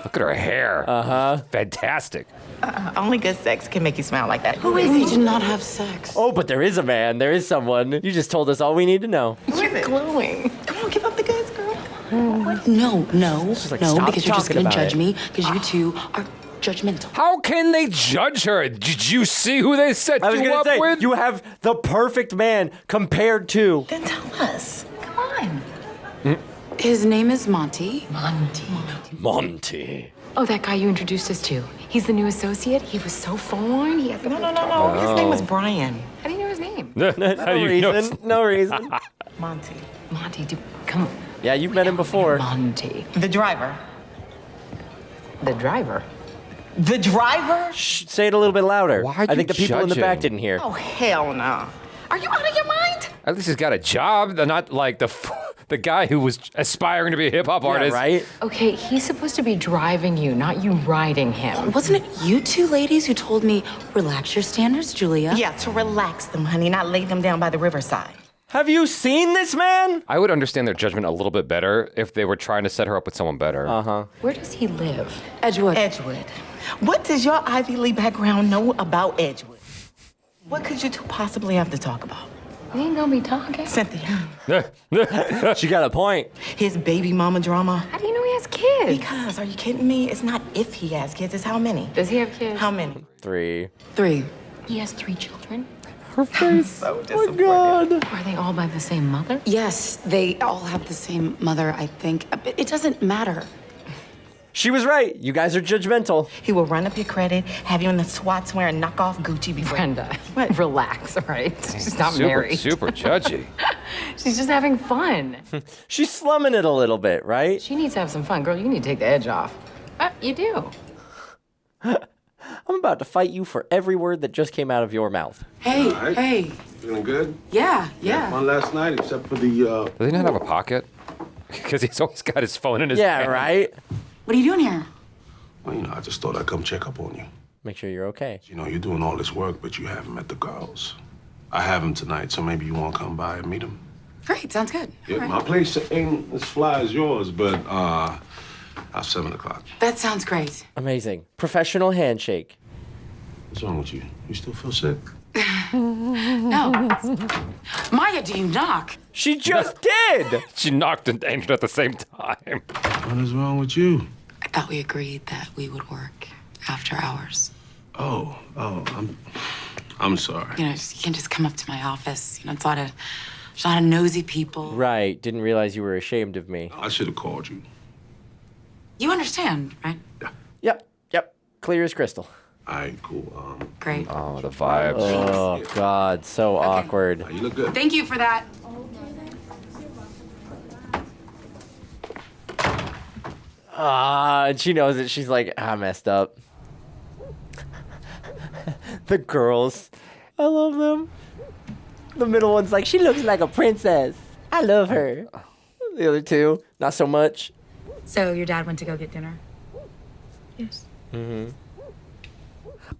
[SPEAKER 1] Look at her hair.
[SPEAKER 4] Uh-huh.
[SPEAKER 1] Fantastic.
[SPEAKER 14] Only good sex can make you smile like that.
[SPEAKER 12] Who is he? We did not have sex.
[SPEAKER 4] Oh, but there is a man. There is someone. You just told us all we need to know.
[SPEAKER 14] You're glowing. Come on, give up the goods, girl.
[SPEAKER 12] No,
[SPEAKER 4] like,
[SPEAKER 12] no,
[SPEAKER 4] stop
[SPEAKER 12] because you're just
[SPEAKER 4] talking
[SPEAKER 12] gonna
[SPEAKER 4] about
[SPEAKER 12] judge
[SPEAKER 4] it.
[SPEAKER 12] me, because you two are judgmental.
[SPEAKER 1] How can they judge her? Did you see who they set
[SPEAKER 4] I was
[SPEAKER 1] you
[SPEAKER 4] gonna
[SPEAKER 1] up
[SPEAKER 4] say,
[SPEAKER 1] with?
[SPEAKER 4] you have the perfect man compared to.
[SPEAKER 14] Then tell us.
[SPEAKER 15] Come on.
[SPEAKER 12] His name is Monty.
[SPEAKER 4] Monty.
[SPEAKER 15] Oh, that guy you introduced us to. He's the new associate. He was so fine. He had the
[SPEAKER 14] No. His name was Brian.
[SPEAKER 15] How do you know his name?
[SPEAKER 1] How do you know?
[SPEAKER 4] No reason.
[SPEAKER 14] Monty.
[SPEAKER 15] Monty, dude, come on.
[SPEAKER 4] Yeah, you've met him before.
[SPEAKER 15] Monty.
[SPEAKER 14] The driver.
[SPEAKER 15] The driver.
[SPEAKER 14] The driver?
[SPEAKER 4] Shh, say it a little bit louder.
[SPEAKER 1] Why'd
[SPEAKER 4] I think
[SPEAKER 1] you
[SPEAKER 4] the people in the
[SPEAKER 1] judge
[SPEAKER 4] back
[SPEAKER 1] him?
[SPEAKER 4] didn't hear.
[SPEAKER 14] Oh, hell no. Are you out of your mind?
[SPEAKER 1] At least he's got a job. They're not like the guy who was aspiring to be a hip hop artist.
[SPEAKER 4] Right?
[SPEAKER 15] Okay, he's supposed to be driving you, not you riding him.
[SPEAKER 12] Wasn't it you two ladies who told me, relax your standards, Julia?
[SPEAKER 14] Yeah, to relax them, honey, not lay them down by the riverside.
[SPEAKER 4] Have you seen this man?
[SPEAKER 1] I would understand their judgment a little bit better if they were trying to set her up with someone better.
[SPEAKER 4] Uh-huh.
[SPEAKER 15] Where does he live?
[SPEAKER 12] Edgewood.
[SPEAKER 14] Edgewood. What does your Ivy League background know about Edgewood? What could you two possibly have to talk about?
[SPEAKER 15] We ain't gonna be talking.
[SPEAKER 14] Cynthia.
[SPEAKER 4] She got a point.
[SPEAKER 14] His baby mama drama.
[SPEAKER 15] How do you know he has kids?
[SPEAKER 14] Because, are you kidding me? It's not if he has kids, it's how many.
[SPEAKER 15] Does he have kids?
[SPEAKER 14] How many?
[SPEAKER 4] 3.
[SPEAKER 12] 3.
[SPEAKER 15] He has 3 children.
[SPEAKER 4] Her face.
[SPEAKER 14] So
[SPEAKER 4] Oh,
[SPEAKER 14] disappointed.
[SPEAKER 4] God.
[SPEAKER 15] Are they all by the same mother?
[SPEAKER 12] Yes, they all have the same mother, I think. But it doesn't matter.
[SPEAKER 4] She was right. You guys are judgmental.
[SPEAKER 14] He will run up your credit, have you in the SWAT wearing knockoff Gucci before.
[SPEAKER 15] Brenda, relax, all right? She's not married.
[SPEAKER 1] Super judgy.
[SPEAKER 15] She's just having fun.
[SPEAKER 4] She's slumming it a little bit, right?
[SPEAKER 15] She needs to have some fun. Girl, you need to take the edge off. You do.
[SPEAKER 4] I'm about to fight you for every word that just came out of your mouth.
[SPEAKER 12] Hey,
[SPEAKER 7] right.
[SPEAKER 12] hey.
[SPEAKER 7] Feeling good?
[SPEAKER 12] Yeah.
[SPEAKER 7] Had fun last night, except for the
[SPEAKER 1] Does he not have a pocket? Because he's always got his phone in his
[SPEAKER 4] Yeah,
[SPEAKER 1] hand.
[SPEAKER 4] right?
[SPEAKER 12] What are you doing here?
[SPEAKER 7] Well, I just thought I'd come check up on you.
[SPEAKER 4] Make sure you're okay.
[SPEAKER 7] You're doing all this work, but you haven't met the girls. I have them tonight, so maybe you want to come by and meet them.
[SPEAKER 12] Great, sounds good.
[SPEAKER 7] Yeah,
[SPEAKER 12] All right.
[SPEAKER 7] my place ain't as fly as yours, but at 7 o'clock.
[SPEAKER 12] That sounds great.
[SPEAKER 4] Amazing. Professional handshake.
[SPEAKER 7] What's wrong with you? You still feel sick?
[SPEAKER 12] No. Maya, do you knock?
[SPEAKER 4] She just did!
[SPEAKER 1] She knocked and entered at the same time.
[SPEAKER 7] What is wrong with you?
[SPEAKER 12] I thought we agreed that we would work after hours.
[SPEAKER 7] Oh, I'm sorry.
[SPEAKER 12] You can just come up to my office. It's a lot of nosy people.
[SPEAKER 4] Right. Didn't realize you were ashamed of me.
[SPEAKER 7] I should have called you.
[SPEAKER 12] You understand, right?
[SPEAKER 4] Yep. Clear as crystal.
[SPEAKER 7] All right, cool.
[SPEAKER 12] Great.
[SPEAKER 1] Oh, the vibes.
[SPEAKER 4] Oh, God. So awkward.
[SPEAKER 7] You look good.
[SPEAKER 12] Thank you for that.
[SPEAKER 4] And she knows it. She's like, I messed up. The girls. I love them. The middle one's like, she looks like a princess. I love her. The other two, not so much.
[SPEAKER 8] So your dad went to go get dinner? Yes.
[SPEAKER 4] Mm-hmm.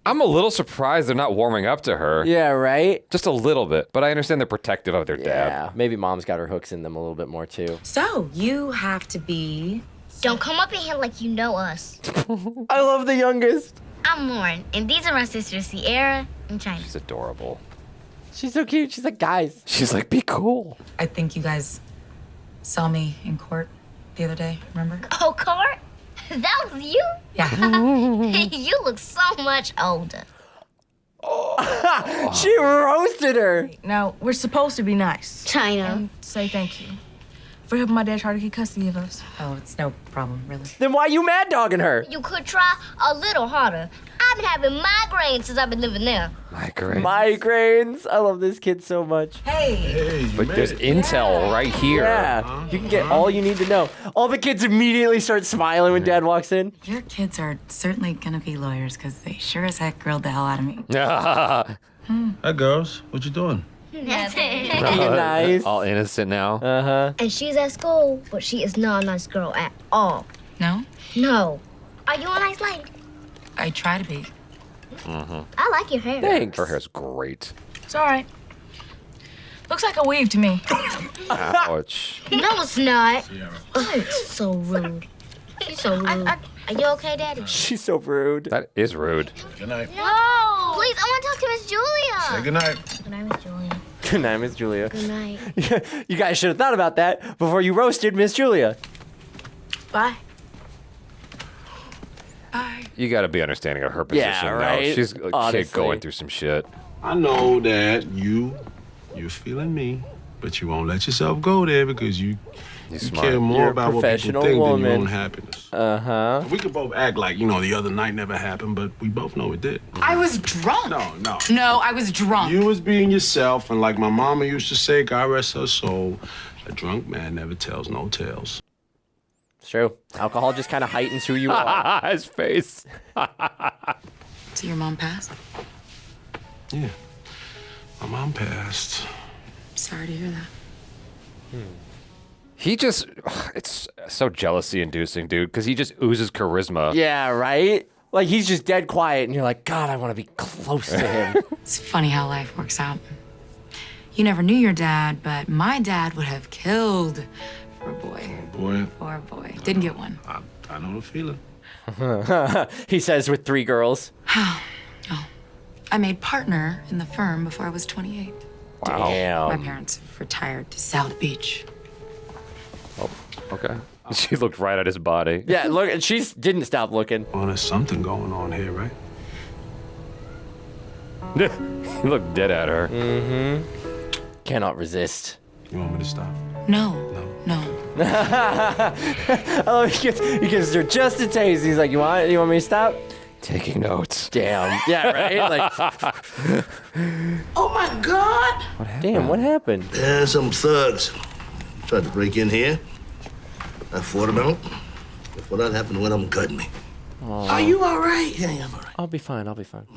[SPEAKER 1] I'm a little surprised they're not warming up to her.
[SPEAKER 4] Yeah, right?
[SPEAKER 1] Just a little bit, but I understand they're protective of their dad.
[SPEAKER 4] Yeah, maybe mom's got her hooks in them a little bit more, too.
[SPEAKER 8] So you have to be...
[SPEAKER 13] Don't come up in here like you know us.
[SPEAKER 4] I love the youngest.
[SPEAKER 13] I'm Lauren, and these are my sisters, Sierra and China.
[SPEAKER 1] She's adorable.
[SPEAKER 4] She's so cute. She's like, guys.
[SPEAKER 1] She's like, be cool.
[SPEAKER 8] I think you guys saw me in court the other day, remember?
[SPEAKER 13] Oh, court? That was you?
[SPEAKER 8] Yeah.
[SPEAKER 13] You look so much older.
[SPEAKER 4] She roasted her.
[SPEAKER 18] Now, we're supposed to be nice.
[SPEAKER 13] China.
[SPEAKER 18] And say thank you for helping my dad try to get custody of us.
[SPEAKER 8] Oh, it's no problem, really.
[SPEAKER 4] Then why you mad dogging her?
[SPEAKER 13] You could try a little harder. I've been having migraines since I've been living there.
[SPEAKER 4] Migraines. I love this kid so much.
[SPEAKER 18] Hey.
[SPEAKER 1] But there's intel right here.
[SPEAKER 4] Yeah, you can get all you need to know. All the kids immediately start smiling when Dad walks in.
[SPEAKER 12] Your kids are certainly gonna be lawyers because they sure as heck grilled the hell out of me.
[SPEAKER 7] Hey, girls, what you doing?
[SPEAKER 13] Nothing.
[SPEAKER 4] Nice.
[SPEAKER 1] All innocent now.
[SPEAKER 4] Uh-huh.
[SPEAKER 13] And she's at school, but she is not a nice girl at all.
[SPEAKER 12] No?
[SPEAKER 13] No. Are you a nice lady?
[SPEAKER 12] I try to be.
[SPEAKER 1] Mm-hmm.
[SPEAKER 13] I like your hair.
[SPEAKER 4] Thanks.
[SPEAKER 1] Her hair's great.
[SPEAKER 18] It's all right. Looks like a weave to me.
[SPEAKER 1] Ouch.
[SPEAKER 13] No, it's not. Oh, it's so rude. She's so rude. Are you okay, Daddy?
[SPEAKER 4] She's so rude.
[SPEAKER 1] That is rude.
[SPEAKER 7] Good night.
[SPEAKER 13] No! Please, I want to talk to Miss Julia.
[SPEAKER 7] Say good night.
[SPEAKER 13] Good night, Miss Julia.
[SPEAKER 4] Good night, Miss Julia.
[SPEAKER 13] Good night.
[SPEAKER 4] You guys should have thought about that before you roasted Miss Julia.
[SPEAKER 18] Bye.
[SPEAKER 1] You got to be understanding of her position.
[SPEAKER 4] Yeah,
[SPEAKER 1] now.
[SPEAKER 4] right?
[SPEAKER 1] She's a kid
[SPEAKER 4] Honestly.
[SPEAKER 1] going through some shit.
[SPEAKER 7] I know that you're feeling me, but you won't let yourself go there because you
[SPEAKER 1] smart.
[SPEAKER 7] care more
[SPEAKER 4] You're a
[SPEAKER 7] about what people
[SPEAKER 4] professional
[SPEAKER 7] think than your
[SPEAKER 4] woman.
[SPEAKER 7] own happiness.
[SPEAKER 4] Uh-huh.
[SPEAKER 7] We could both act like, the other night never happened, but we both know it did.
[SPEAKER 12] I was drunk.
[SPEAKER 7] No.
[SPEAKER 12] No, I was drunk.
[SPEAKER 7] You was being yourself, and like my mama used to say, God rest her soul, a drunk man never tells no tales.
[SPEAKER 4] It's true. Alcohol just kind of heightens who you are.
[SPEAKER 1] His face.
[SPEAKER 12] So your mom passed?
[SPEAKER 7] Yeah. My mom passed.
[SPEAKER 12] Sorry to hear that.
[SPEAKER 1] He just, it's so jealousy inducing, dude, because he just oozes charisma.
[SPEAKER 4] Yeah, right? Like, he's just dead quiet, and you're like, God, I want to be close to him.
[SPEAKER 12] It's funny how life works out. You never knew your dad, but my dad would have killed for a boy.
[SPEAKER 7] Boy,
[SPEAKER 12] For a boy. Didn't get one.
[SPEAKER 7] I know the feeling.
[SPEAKER 4] He says with 3 girls.
[SPEAKER 12] Oh. I made partner in the firm before I was 28.
[SPEAKER 1] Wow.
[SPEAKER 12] My
[SPEAKER 4] Damn.
[SPEAKER 12] parents retired to South Beach.
[SPEAKER 1] Oh, okay. She looked right at his body.
[SPEAKER 4] Yeah, look, and she didn't stop looking.
[SPEAKER 7] Well, there's something going on here, right?
[SPEAKER 1] He looked dead at her.
[SPEAKER 4] Mm-hmm. Cannot resist.
[SPEAKER 7] You want me to stop?
[SPEAKER 12] No.
[SPEAKER 4] Oh, he gives her just a taste. He's like, you want me to stop?
[SPEAKER 1] Taking notes.
[SPEAKER 4] Damn. Yeah, right? Like,
[SPEAKER 2] Oh my God!
[SPEAKER 4] damn, what happened?
[SPEAKER 2] There's some thugs tried to break in here. I fought them out. Before that happened, one of them cut me. Are you all right? Yeah, I'm all right.
[SPEAKER 4] I'll be fine.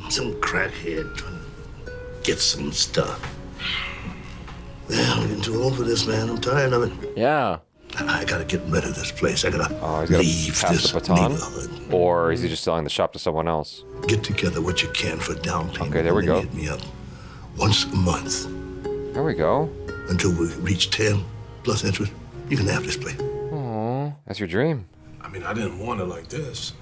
[SPEAKER 2] Some crackhead trying to get some stuff. Yeah, I'm getting too old for this, man. I'm tired of it.
[SPEAKER 4] Yeah.
[SPEAKER 2] I gotta get rid of this place. I gotta
[SPEAKER 1] he's gotta
[SPEAKER 2] leave
[SPEAKER 1] pass
[SPEAKER 2] this
[SPEAKER 1] the baton?
[SPEAKER 2] neighborhood.
[SPEAKER 1] Or is he just selling the shop to someone else?
[SPEAKER 2] Get together what you can for down payment.
[SPEAKER 1] Okay, there we
[SPEAKER 2] and then
[SPEAKER 1] go.
[SPEAKER 2] hit me up once a month.
[SPEAKER 1] There we go.
[SPEAKER 2] Until we reach 10 plus interest, you can have this place.
[SPEAKER 1] Aw, that's your dream.
[SPEAKER 22] I mean, I didn't want it like this.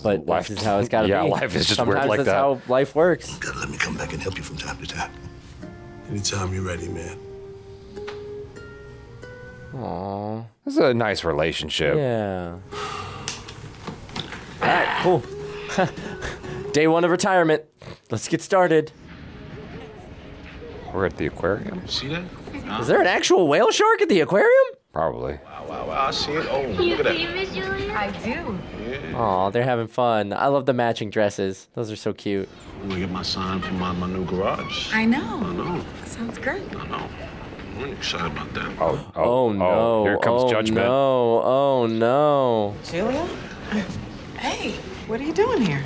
[SPEAKER 4] But
[SPEAKER 1] Life-
[SPEAKER 4] this is how it's got to
[SPEAKER 1] yeah,
[SPEAKER 4] be.
[SPEAKER 1] life is just
[SPEAKER 4] Sometimes
[SPEAKER 1] weird like
[SPEAKER 4] that's
[SPEAKER 1] that.
[SPEAKER 4] how life works.
[SPEAKER 2] You gotta let me come back and help you from time to time.
[SPEAKER 22] Anytime you're ready, man.
[SPEAKER 1] Aw, this is a nice relationship.
[SPEAKER 4] Yeah. All right, cool. Day 1 of retirement. Let's get started.
[SPEAKER 1] We're at the aquarium.
[SPEAKER 22] See that?
[SPEAKER 4] Is there an actual whale shark at the aquarium?
[SPEAKER 1] Probably.
[SPEAKER 22] Wow, I see it. Oh,
[SPEAKER 13] You
[SPEAKER 22] look at
[SPEAKER 13] see
[SPEAKER 22] that.
[SPEAKER 13] Miss Julia?
[SPEAKER 15] I do.
[SPEAKER 4] Aw, they're having fun. I love the matching dresses. Those are so cute.
[SPEAKER 22] I'm gonna get my sign for my new garage.
[SPEAKER 8] I know.
[SPEAKER 22] I know.
[SPEAKER 8] That sounds great.
[SPEAKER 22] I know. I'm really excited about that.
[SPEAKER 4] Oh no.
[SPEAKER 1] Here comes
[SPEAKER 4] oh,
[SPEAKER 1] judgment.
[SPEAKER 4] No. Oh no.
[SPEAKER 10] Julia? Hey, what are you doing here?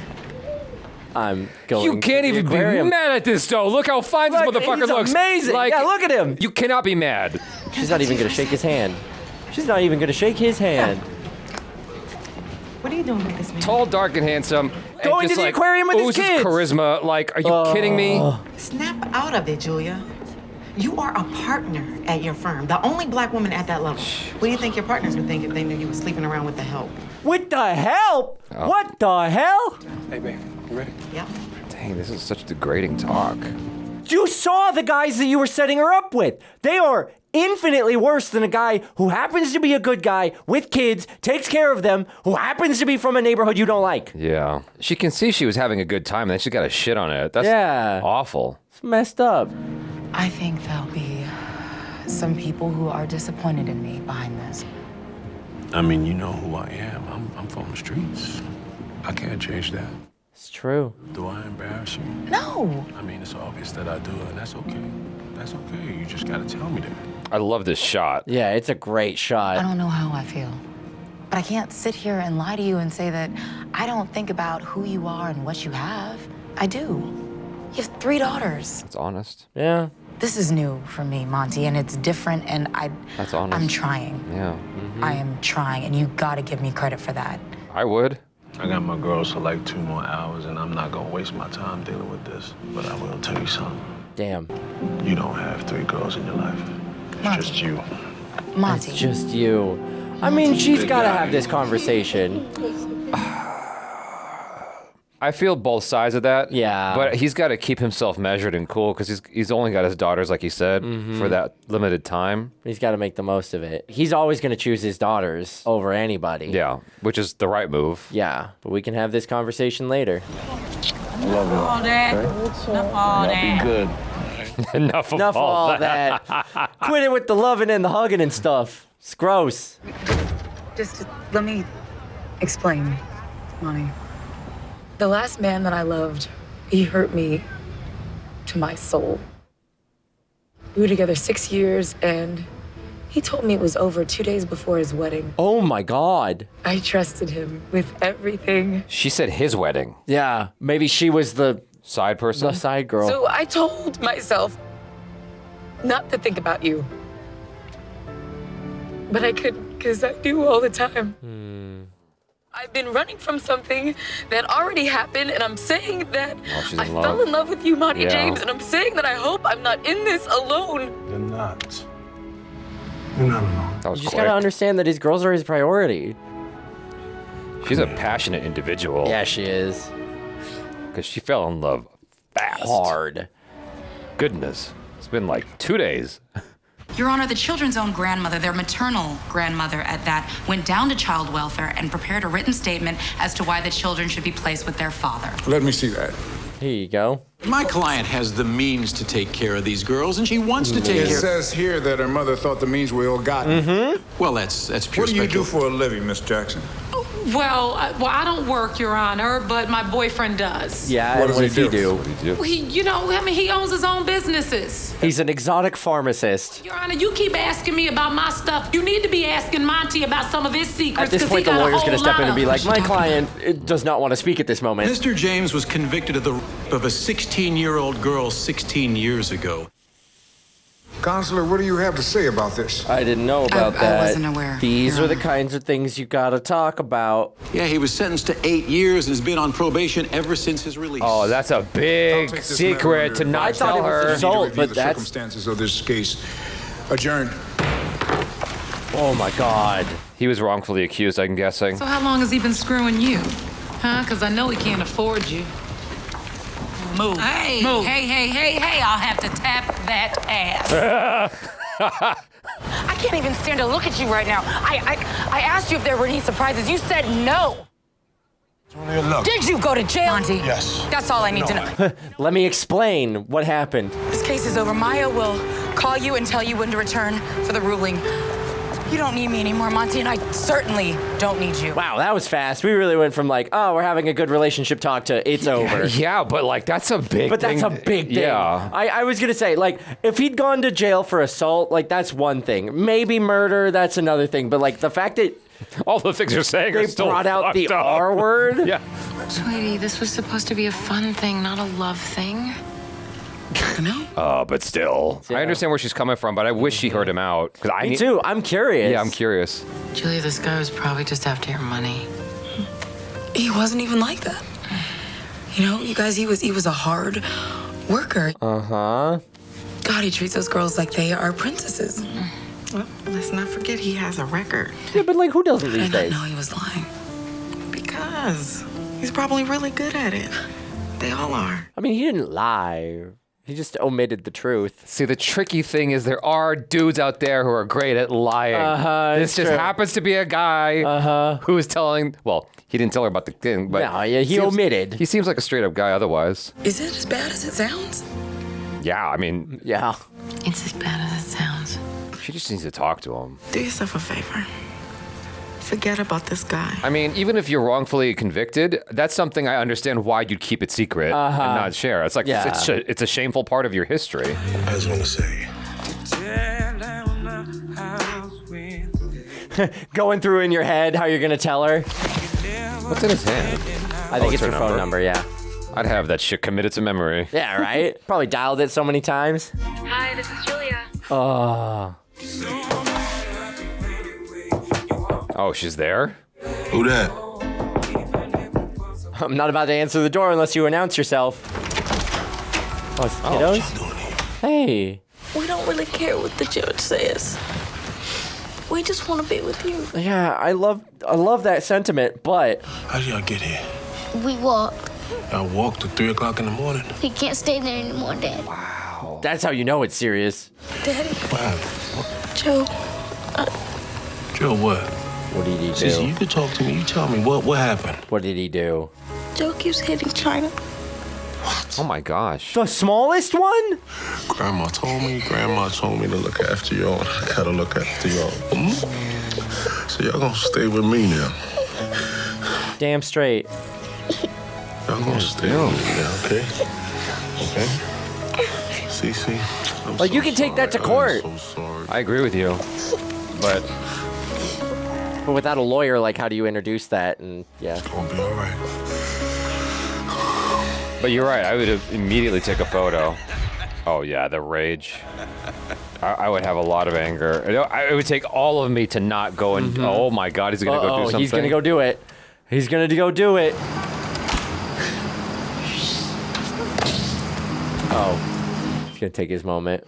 [SPEAKER 4] I'm going
[SPEAKER 1] You can't
[SPEAKER 4] to the
[SPEAKER 1] even be
[SPEAKER 4] aquarium.
[SPEAKER 1] mad at this, though. Look how fine this
[SPEAKER 4] Look,
[SPEAKER 1] motherfucker
[SPEAKER 4] he's
[SPEAKER 1] looks.
[SPEAKER 4] amazing. Yeah, look at him.
[SPEAKER 1] You cannot be mad.
[SPEAKER 4] She's not even gonna shake his hand. She's not even gonna shake his hand.
[SPEAKER 10] What are you doing with this man?
[SPEAKER 1] Tall, dark, and handsome.
[SPEAKER 4] Going
[SPEAKER 1] and just
[SPEAKER 4] to the aquarium with his
[SPEAKER 1] oozes
[SPEAKER 4] kids.
[SPEAKER 1] charisma. Like, are you kidding me?
[SPEAKER 14] Snap out of it, Julia. You are a partner at your firm, the only black woman at that level. What do you think your partners would think if they knew you were sleeping around with the help?
[SPEAKER 4] With the help?
[SPEAKER 1] Oh.
[SPEAKER 4] What the hell?
[SPEAKER 22] Hey, babe, you ready?
[SPEAKER 14] Yep.
[SPEAKER 1] Dang, this is such degrading talk.
[SPEAKER 4] You saw the guys that you were setting her up with. They are infinitely worse than a guy who happens to be a good guy with kids, takes care of them, who happens to be from a neighborhood you don't like.
[SPEAKER 1] Yeah. She can see she was having a good time, and then she got a shit on it. That's awful.
[SPEAKER 4] It's messed up.
[SPEAKER 8] I think there'll be some people who are disappointed in me behind this.
[SPEAKER 7] I mean, you know who I am. I'm from the streets. I can't change that.
[SPEAKER 4] It's true.
[SPEAKER 7] Do I embarrass you?
[SPEAKER 8] No.
[SPEAKER 7] I mean, it's obvious that I do, and that's okay. That's okay. You just gotta tell me that.
[SPEAKER 1] I love this shot.
[SPEAKER 4] Yeah, it's a great shot.
[SPEAKER 8] I don't know how I feel. But I can't sit here and lie to you and say that I don't think about who you are and what you have. I do. You have 3 daughters.
[SPEAKER 1] That's honest.
[SPEAKER 4] Yeah.
[SPEAKER 8] This is new for me, Monty, and it's different, and
[SPEAKER 1] That's honest.
[SPEAKER 8] I'm trying.
[SPEAKER 1] Yeah.
[SPEAKER 8] I am trying, and you gotta give me credit for that.
[SPEAKER 1] I would.
[SPEAKER 7] I got my girls for like 2 more hours, and I'm not gonna waste my time dealing with this. But I will tell you something.
[SPEAKER 4] Damn.
[SPEAKER 7] You don't have 3 girls in your life. It's
[SPEAKER 8] Monty.
[SPEAKER 7] just you.
[SPEAKER 8] Monty.
[SPEAKER 4] It's just you. I mean, she's gotta have this conversation.
[SPEAKER 1] I feel both sides of that.
[SPEAKER 4] Yeah.
[SPEAKER 1] But he's got to keep himself measured and cool because he's only got his daughters, like he said, for that limited time.
[SPEAKER 4] He's got to make the most of it. He's always going to choose his daughters over anybody.
[SPEAKER 1] Yeah, which is the right move.
[SPEAKER 4] Yeah, but we can have this conversation later.
[SPEAKER 7] Love you.
[SPEAKER 18] All that. Enough all that.
[SPEAKER 7] Good.
[SPEAKER 1] Enough of
[SPEAKER 4] Enough of all that. Quit it with the loving and the hugging and stuff. It's gross.
[SPEAKER 8] Just let me explain, Monty. The last man that I loved, he hurt me to my soul. We were together 6 years, and he told me it was over 2 days before his wedding.
[SPEAKER 4] Oh my God.
[SPEAKER 8] I trusted him with everything.
[SPEAKER 1] She said his wedding.
[SPEAKER 4] Yeah, maybe she was the
[SPEAKER 1] side person?
[SPEAKER 4] The side girl.
[SPEAKER 8] So I told myself not to think about you. But I couldn't, because I do all the time. I've been running from something that already happened, and I'm saying that
[SPEAKER 1] she's
[SPEAKER 8] I
[SPEAKER 1] in
[SPEAKER 8] fell in love with you, Monty
[SPEAKER 1] Yeah.
[SPEAKER 8] James, and I'm saying that I hope I'm not in this alone.
[SPEAKER 22] You're not. You're not alone.
[SPEAKER 1] That was
[SPEAKER 4] You just
[SPEAKER 1] quick.
[SPEAKER 4] gotta understand that his girls are his priority.
[SPEAKER 1] She's a passionate individual.
[SPEAKER 4] Yeah, she is.
[SPEAKER 1] Because she fell in love fast.
[SPEAKER 4] Hard.
[SPEAKER 1] Goodness. It's been like 2 days.
[SPEAKER 12] Your Honor, the children's own grandmother, their maternal grandmother at that, went down to child welfare and prepared a written statement as to why the children should be placed with their father.
[SPEAKER 22] Let me see that.
[SPEAKER 4] Here you go.
[SPEAKER 20] My client has the means to take care of these girls, and she wants to take
[SPEAKER 22] It
[SPEAKER 20] care.
[SPEAKER 22] says here that her mother thought the means were ill-gotten.
[SPEAKER 20] Well, that's pure
[SPEAKER 22] What do you do
[SPEAKER 20] speculation.
[SPEAKER 22] for a living, Miss Jackson?
[SPEAKER 6] Well, I don't work, Your Honor, but my boyfriend does.
[SPEAKER 4] Yeah,
[SPEAKER 22] What
[SPEAKER 4] and
[SPEAKER 22] does he do?
[SPEAKER 6] Well, he owns his own businesses.
[SPEAKER 4] He's an exotic pharmacist.
[SPEAKER 6] Your Honor, you keep asking me about my stuff. You need to be asking Monty about some of his secrets.
[SPEAKER 4] At this
[SPEAKER 6] 'cause
[SPEAKER 4] point,
[SPEAKER 6] he
[SPEAKER 4] the
[SPEAKER 6] got a
[SPEAKER 4] lawyer's
[SPEAKER 6] whole
[SPEAKER 4] gonna step in
[SPEAKER 6] lot
[SPEAKER 4] and be
[SPEAKER 6] of
[SPEAKER 4] like,
[SPEAKER 6] them.
[SPEAKER 4] my client does not want to speak at this moment.
[SPEAKER 20] Mr. James was convicted of the rape of a 16-year-old girl 16 years ago.
[SPEAKER 22] Counselor, what do you have to say about this?
[SPEAKER 4] I didn't know about that.
[SPEAKER 14] I wasn't aware.
[SPEAKER 4] These are the kinds of things you gotta talk about.
[SPEAKER 20] Yeah, he was sentenced to 8 years and has been on probation ever since his release.
[SPEAKER 1] Oh, that's a big secret to not tell her.
[SPEAKER 4] Assault, but
[SPEAKER 22] the
[SPEAKER 4] that's
[SPEAKER 22] circumstances of this case. Adjourned.
[SPEAKER 4] Oh my God.
[SPEAKER 1] He was wrongfully accused, I'm guessing.
[SPEAKER 6] So how long has he been screwing you? Huh? Because I know he can't afford you. Move. Hey,
[SPEAKER 10] Move.
[SPEAKER 6] hey, I'll have to tap that ass.
[SPEAKER 18] I can't even stand to look at you right now. I asked you if there were any surprises. You said no. Did you go to jail?
[SPEAKER 6] Monty.
[SPEAKER 22] Yes.
[SPEAKER 18] That's all I need to know.
[SPEAKER 4] Let me explain what happened.
[SPEAKER 18] This case is over. Maya will call you and tell you when to return for the ruling. You don't need me anymore, Monty, and I certainly don't need you.
[SPEAKER 4] Wow, that was fast. We really went from like, oh, we're having a good relationship talk to it's over.
[SPEAKER 1] Yeah, but like that's a big
[SPEAKER 4] But
[SPEAKER 1] thing.
[SPEAKER 4] that's a big thing.
[SPEAKER 1] Yeah.
[SPEAKER 4] I was gonna say, like, if he'd gone to jail for assault, like that's one thing. Maybe murder, that's another thing. But like the fact that
[SPEAKER 1] all the things you're saying
[SPEAKER 4] they
[SPEAKER 1] are still
[SPEAKER 4] brought out the
[SPEAKER 1] fucked up.
[SPEAKER 4] R word.
[SPEAKER 1] Yeah.
[SPEAKER 6] Sweetie, this was supposed to be a fun thing, not a love thing.
[SPEAKER 1] But still, I understand where she's coming from, but I wish she heard him out.
[SPEAKER 4] Me too. I'm curious.
[SPEAKER 1] Yeah, I'm curious.
[SPEAKER 6] Julia, this guy was probably just after your money.
[SPEAKER 8] He wasn't even like that. You know, you guys, he was a hard worker.
[SPEAKER 4] Uh-huh.
[SPEAKER 8] God, he treats those girls like they are princesses.
[SPEAKER 14] Well, let's not forget he has a record.
[SPEAKER 4] Yeah, but like, who doesn't these
[SPEAKER 8] And
[SPEAKER 4] days?
[SPEAKER 8] I know he was lying.
[SPEAKER 14] Because he's probably really good at it. They all are.
[SPEAKER 4] I mean, he didn't lie. He just omitted the truth.
[SPEAKER 1] See, the tricky thing is there are dudes out there who are great at lying. This just happens to be a guy who is telling, well, he didn't tell her about the thing, but
[SPEAKER 4] he omitted.
[SPEAKER 1] He seems like a straight up guy otherwise.
[SPEAKER 8] Is it as bad as it sounds?
[SPEAKER 1] Yeah, I mean.
[SPEAKER 4] Yeah.
[SPEAKER 6] It's as bad as it sounds.
[SPEAKER 1] She just needs to talk to him.
[SPEAKER 14] Do yourself a favor. Forget about this guy.
[SPEAKER 1] I mean, even if you're wrongfully convicted, that's something I understand why you'd keep it secret and not share. It's like, it's a shameful part of your history.
[SPEAKER 2] I just want to say.
[SPEAKER 4] Going through in your head how you're gonna tell her.
[SPEAKER 1] What's in his hand?
[SPEAKER 4] I think it's her phone number, yeah.
[SPEAKER 1] I'd have that shit committed to memory.
[SPEAKER 4] Yeah, right? Probably dialed it so many times.
[SPEAKER 3] Hi, this is Julia.
[SPEAKER 1] Oh, she's there?
[SPEAKER 2] Who that?
[SPEAKER 4] I'm not about to answer the door unless you announce yourself. Oh, it's kiddos? Hey.
[SPEAKER 18] We don't really care what the judge says. We just want to be with you.
[SPEAKER 4] Yeah, I love that sentiment, but
[SPEAKER 2] How did y'all get here?
[SPEAKER 3] We walked.
[SPEAKER 2] Y'all walked at 3 o'clock in the morning?
[SPEAKER 3] He can't stay there anymore, Dad.
[SPEAKER 4] that's how you know it's serious.
[SPEAKER 18] Daddy.
[SPEAKER 2] What happened?
[SPEAKER 18] Joe.
[SPEAKER 2] Joe, what?
[SPEAKER 4] What did he do?
[SPEAKER 2] Cece, you could talk to me. You tell me what happened.
[SPEAKER 4] What did he do?
[SPEAKER 18] Joe keeps hitting China.
[SPEAKER 1] Oh my gosh.
[SPEAKER 4] The smallest one?
[SPEAKER 2] Grandma told me to look after y'all. I gotta look after y'all. So y'all gonna stay with me now.
[SPEAKER 4] Damn straight.
[SPEAKER 2] Y'all gonna stay with me now, okay? Okay? Cece,
[SPEAKER 4] Like, you can take that to court.
[SPEAKER 2] I'm so sorry.
[SPEAKER 1] I agree with you, but
[SPEAKER 4] without a lawyer, like, how do you introduce that? And yeah,
[SPEAKER 2] it's gonna be all right.
[SPEAKER 1] But you're right. I would immediately take a photo. Oh yeah, the rage. I would have a lot of anger. It would take all of me to not go and. Oh my God, he's gonna go do something.
[SPEAKER 4] He's gonna go do it. He's gonna go do it. Oh, he's gonna take his moment.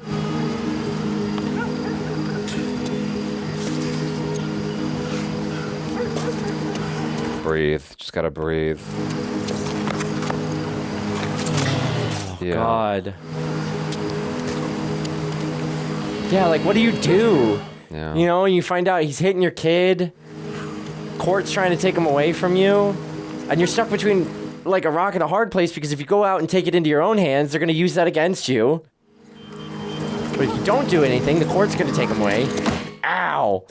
[SPEAKER 1] Breathe. Just gotta breathe. Yeah.
[SPEAKER 4] God. Yeah, like, what do you do?
[SPEAKER 1] Yeah.
[SPEAKER 4] You know, you find out he's hitting your kid. Court's trying to take him away from you. And you're stuck between, like, a rock and a hard place because if you go out and take it into your own hands, they're going to use that against you. But if you don't do anything, the court's going to take him away. Ow.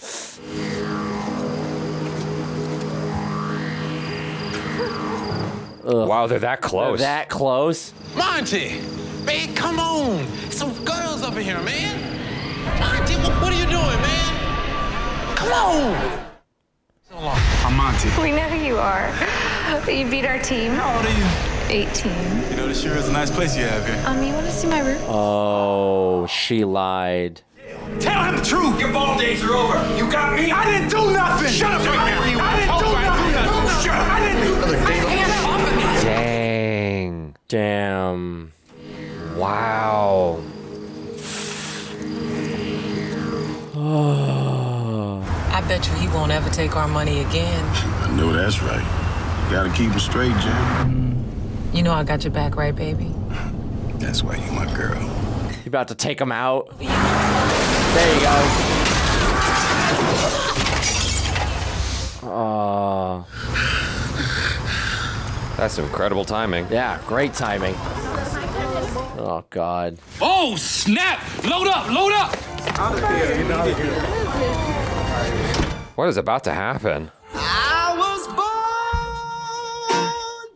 [SPEAKER 4] Ugh.
[SPEAKER 1] Wow, they're that close.
[SPEAKER 4] They're that close.
[SPEAKER 11] Monty, babe, come on. Some girls up in here, man. Monty, what are you doing, man? Come on.
[SPEAKER 22] I'm Monty.
[SPEAKER 3] We know who you are. You beat our team.
[SPEAKER 11] How old are you?
[SPEAKER 5] 18.
[SPEAKER 16] You know, this sure is a nice place you have here.
[SPEAKER 5] You want to see my room?
[SPEAKER 4] Oh, she lied.
[SPEAKER 16] Tell him the truth. Your ball days are over. You got me. I didn't do nothing. Shut up right now. I didn't do nothing. Shut up. I didn't do nothing. Hands off of me.
[SPEAKER 1] Dang.
[SPEAKER 4] Damn.
[SPEAKER 1] Wow.
[SPEAKER 6] I bet you he won't ever take our money again.
[SPEAKER 22] I know that's right. You gotta keep him straight, Jim.
[SPEAKER 6] You know I got your back, right, baby?
[SPEAKER 22] That's why you my girl.
[SPEAKER 4] You about to take him out? There you go. Oh.
[SPEAKER 1] That's incredible timing.
[SPEAKER 4] Yeah, great timing. Oh, God.
[SPEAKER 11] Oh, snap! Load up, load up!
[SPEAKER 1] What is about to happen?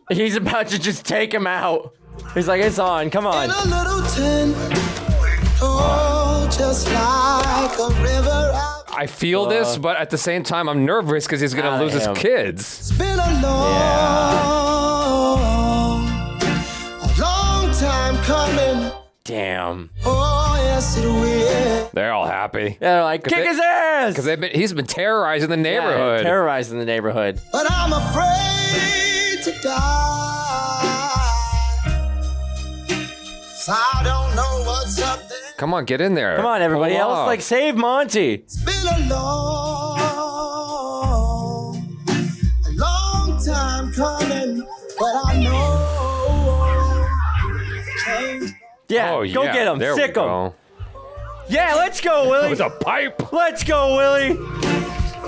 [SPEAKER 4] He's about to just take him out. He's like, it's on, come on.
[SPEAKER 23] Just like a river.
[SPEAKER 1] I feel this, but at the same time, I'm nervous because he's gonna lose his kids.
[SPEAKER 23] It's been a long time coming.
[SPEAKER 4] Damn.
[SPEAKER 23] Oh, yes, it will.
[SPEAKER 1] They're all happy.
[SPEAKER 4] Yeah, they're like, kick his ass!
[SPEAKER 1] Because he's been terrorizing the neighborhood.
[SPEAKER 4] Yeah, terrorizing the neighborhood.
[SPEAKER 23] But I'm afraid to die. So I don't know what's up there.
[SPEAKER 1] Come on, get in there.
[SPEAKER 4] Come on, everybody else, like, save Monty.
[SPEAKER 23] It's been a long time coming, but I know change.
[SPEAKER 4] Yeah,
[SPEAKER 1] oh,
[SPEAKER 4] go
[SPEAKER 1] yeah.
[SPEAKER 4] get him,
[SPEAKER 1] There
[SPEAKER 4] sick
[SPEAKER 1] we
[SPEAKER 4] him.
[SPEAKER 1] go.
[SPEAKER 4] Yeah, let's go, Willie.
[SPEAKER 1] With a pipe.
[SPEAKER 4] Let's go, Willie.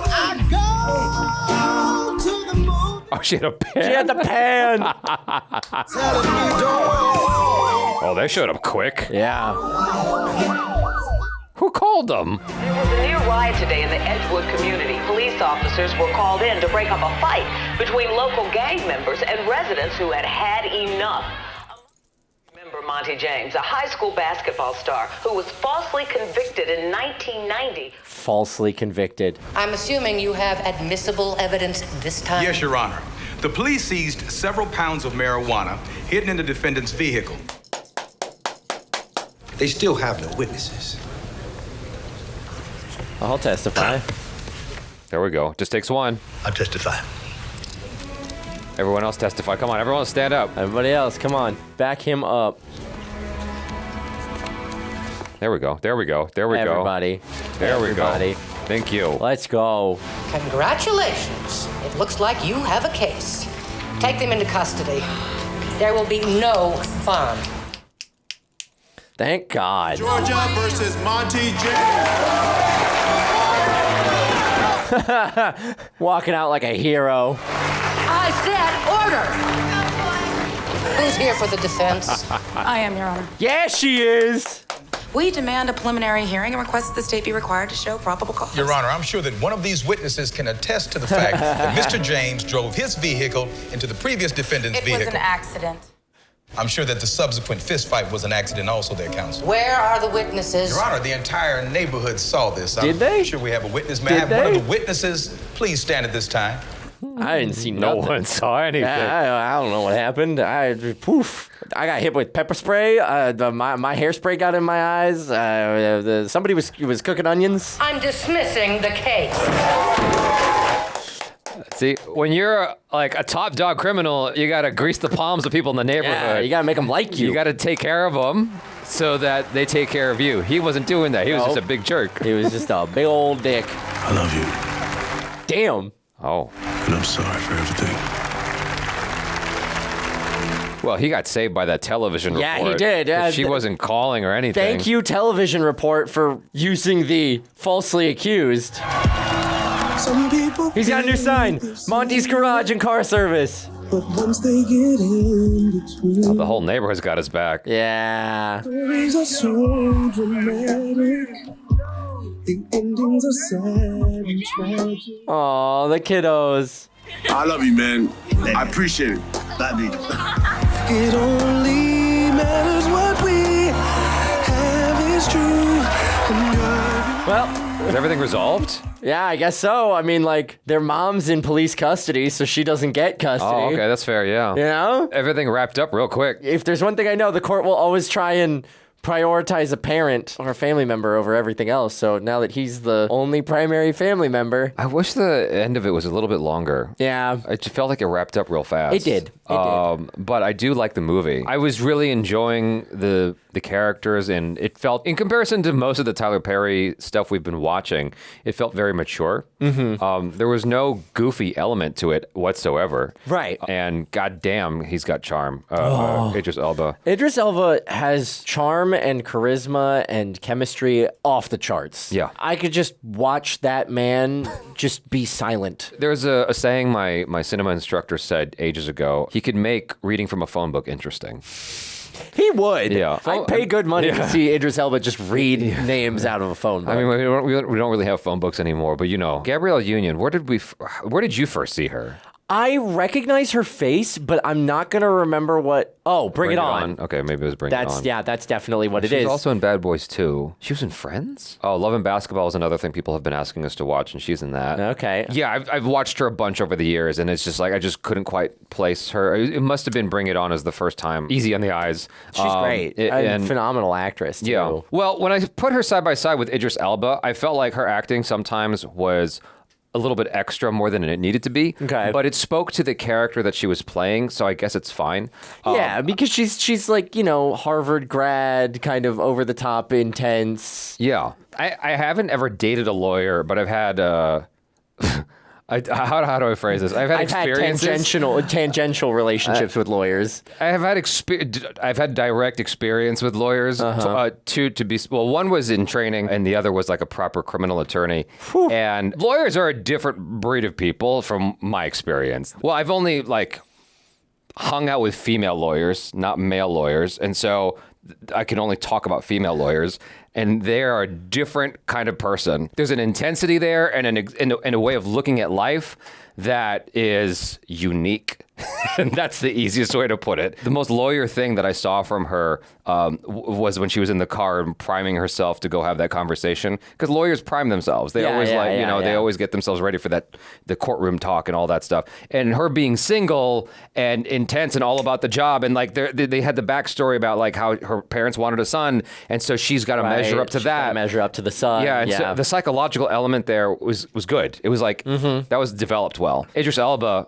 [SPEAKER 23] I go to the moon.
[SPEAKER 1] Oh, she had a pan.
[SPEAKER 4] She had the pan.
[SPEAKER 23] Telling me don't.
[SPEAKER 1] Oh, they showed up quick.
[SPEAKER 4] Yeah.
[SPEAKER 1] Who called them?
[SPEAKER 24] There was a near riot today in the Edgewood community. Police officers were called in to break up a fight between local gang members and residents who had had enough. Remember Monty James, a high school basketball star who was falsely convicted in 1990.
[SPEAKER 4] Falsely convicted.
[SPEAKER 25] I'm assuming you have admissible evidence this time?
[SPEAKER 26] Yes, Your Honor. The police seized several pounds of marijuana hidden in the defendant's vehicle.
[SPEAKER 27] They still have no witnesses.
[SPEAKER 4] I'll testify.
[SPEAKER 1] There we go. Just takes one.
[SPEAKER 2] I'll testify.
[SPEAKER 1] Everyone else testify. Come on, everyone stand up.
[SPEAKER 4] Everybody else, come on. Back him up.
[SPEAKER 1] There we go. There we go. There we go.
[SPEAKER 4] Everybody.
[SPEAKER 1] There we
[SPEAKER 4] Everybody.
[SPEAKER 1] go. Thank you.
[SPEAKER 4] Let's go.
[SPEAKER 25] Congratulations. It looks like you have a case. Take them into custody. There will be no bond.
[SPEAKER 4] Thank God.
[SPEAKER 22] Georgia versus Monty James.
[SPEAKER 4] Walking out like a hero.
[SPEAKER 25] I said order. Who's here for the defense?
[SPEAKER 28] I am, Your Honor.
[SPEAKER 4] Yeah, she is.
[SPEAKER 12] We demand a preliminary hearing and request that the state be required to show probable cause.
[SPEAKER 27] Your Honor, I'm sure that one of these witnesses can attest to the fact that Mr. James drove his vehicle into the previous defendant's vehicle.
[SPEAKER 12] It was an accident.
[SPEAKER 27] I'm sure that the subsequent fist fight was an accident also, their counsel.
[SPEAKER 25] Where are the witnesses?
[SPEAKER 27] Your Honor, the entire neighborhood saw this.
[SPEAKER 4] Did they?
[SPEAKER 27] I'm sure we have a witness. May I have one of the witnesses please stand at this time?
[SPEAKER 4] I didn't see
[SPEAKER 1] No
[SPEAKER 4] nothing.
[SPEAKER 1] one saw anything.
[SPEAKER 4] I don't know what happened. I got hit with pepper spray. My hairspray got in my eyes. Somebody was cooking onions.
[SPEAKER 25] I'm dismissing the case.
[SPEAKER 1] See, when you're like a top dog criminal, you gotta grease the palms of people in the neighborhood.
[SPEAKER 4] Yeah, you gotta make them like you.
[SPEAKER 1] You gotta take care of them so that they take care of you. He wasn't doing that. He was just a big jerk.
[SPEAKER 4] He was just a big old dick.
[SPEAKER 22] I love you.
[SPEAKER 4] Damn.
[SPEAKER 1] Oh.
[SPEAKER 22] And I'm sorry for everything.
[SPEAKER 1] Well, he got saved by that television report.
[SPEAKER 4] Yeah, he did.
[SPEAKER 1] She wasn't calling or anything.
[SPEAKER 4] Thank you, television report, for using the falsely accused.
[SPEAKER 23] Some people
[SPEAKER 4] He's got a new sign. Monty's Garage and Car Service.
[SPEAKER 23] But once they get in between,
[SPEAKER 1] Oh, the whole neighborhood's got his back.
[SPEAKER 4] Yeah.
[SPEAKER 23] stories are so dramatic. The endings are sad and tragic.
[SPEAKER 4] Aw, the kiddos.
[SPEAKER 22] I love you, man. I appreciate it.
[SPEAKER 2] Love you.
[SPEAKER 23] It only matters what we have is true.
[SPEAKER 4] Well,
[SPEAKER 1] Is everything resolved?
[SPEAKER 4] Yeah, I guess so. I mean, like, their mom's in police custody, so she doesn't get custody.
[SPEAKER 1] Oh, okay, that's fair, yeah.
[SPEAKER 4] You know?
[SPEAKER 1] Everything wrapped up real quick.
[SPEAKER 4] If there's one thing I know, the court will always try and prioritize a parent or a family member over everything else. So now that he's the only primary family member.
[SPEAKER 1] I wish the end of it was a little bit longer.
[SPEAKER 4] Yeah.
[SPEAKER 1] It just felt like it wrapped up real fast.
[SPEAKER 4] It did.
[SPEAKER 1] But I do like the movie. I was really enjoying the characters, and it felt, in comparison to most of the Tyler Perry stuff we've been watching, it felt very mature.
[SPEAKER 4] Mm-hmm.
[SPEAKER 1] There was no goofy element to it whatsoever.
[SPEAKER 4] Right.
[SPEAKER 1] And goddamn, he's got charm. Idris Elba.
[SPEAKER 4] Idris Elba has charm and charisma and chemistry off the charts.
[SPEAKER 1] Yeah.
[SPEAKER 4] I could just watch that man just be silent.
[SPEAKER 1] There's a saying my cinema instructor said ages ago. He could make reading from a phone book interesting.
[SPEAKER 4] He would.
[SPEAKER 1] Yeah.
[SPEAKER 4] I'd pay good money to see Idris Elba just read names out of a phone book.
[SPEAKER 1] I mean, we don't really have phone books anymore, but you know, Gabrielle Union, where did you first see her?
[SPEAKER 4] I recognize her face, but I'm not going to remember what... Oh, Bring It On.
[SPEAKER 1] Okay, maybe it was Bring It On.
[SPEAKER 4] Yeah, that's definitely what it
[SPEAKER 1] She
[SPEAKER 4] is.
[SPEAKER 1] was also in Bad Boys 2. She was in Friends? Oh, Love and Basketball is another thing people have been asking us to watch, and she's in that.
[SPEAKER 4] Okay.
[SPEAKER 1] Yeah, I've watched her a bunch over the years, and it's just like, I just couldn't quite place her. It must have been Bring It On as the first time. Easy on the eyes.
[SPEAKER 4] She's great. And phenomenal actress, too.
[SPEAKER 1] Yeah. Well, when I put her side by side with Idris Elba, I felt like her acting sometimes was a little bit extra more than it needed to be.
[SPEAKER 4] Okay.
[SPEAKER 1] But it spoke to the character that she was playing, so I guess it's fine.
[SPEAKER 4] Yeah, because she's like, you know, Harvard grad, kind of over the top intense.
[SPEAKER 1] Yeah. I haven't ever dated a lawyer, but I've had how do I phrase this? I've had
[SPEAKER 4] tangential relationships with lawyers.
[SPEAKER 1] I've had direct experience with lawyers. One was in training, and the other was like a proper criminal attorney. Whew. And lawyers are a different breed of people from my experience. Well, I've only like hung out with female lawyers, not male lawyers, and so I can only talk about female lawyers, and they're a different kind of person. There's an intensity there and a way of looking at life that is unique. And that's the easiest way to put it. The most lawyer thing that I saw from her was when she was in the car and priming herself to go have that conversation. Because lawyers prime themselves. They they always get themselves ready for the courtroom talk and all that stuff. And her being single and intense and all about the job, and like they had the backstory about like how her parents wanted a son, and so she's got to measure up to that.
[SPEAKER 4] Measure up to the son.
[SPEAKER 1] Yeah, and so the psychological element there was good. It was like that was developed well. Idris Elba.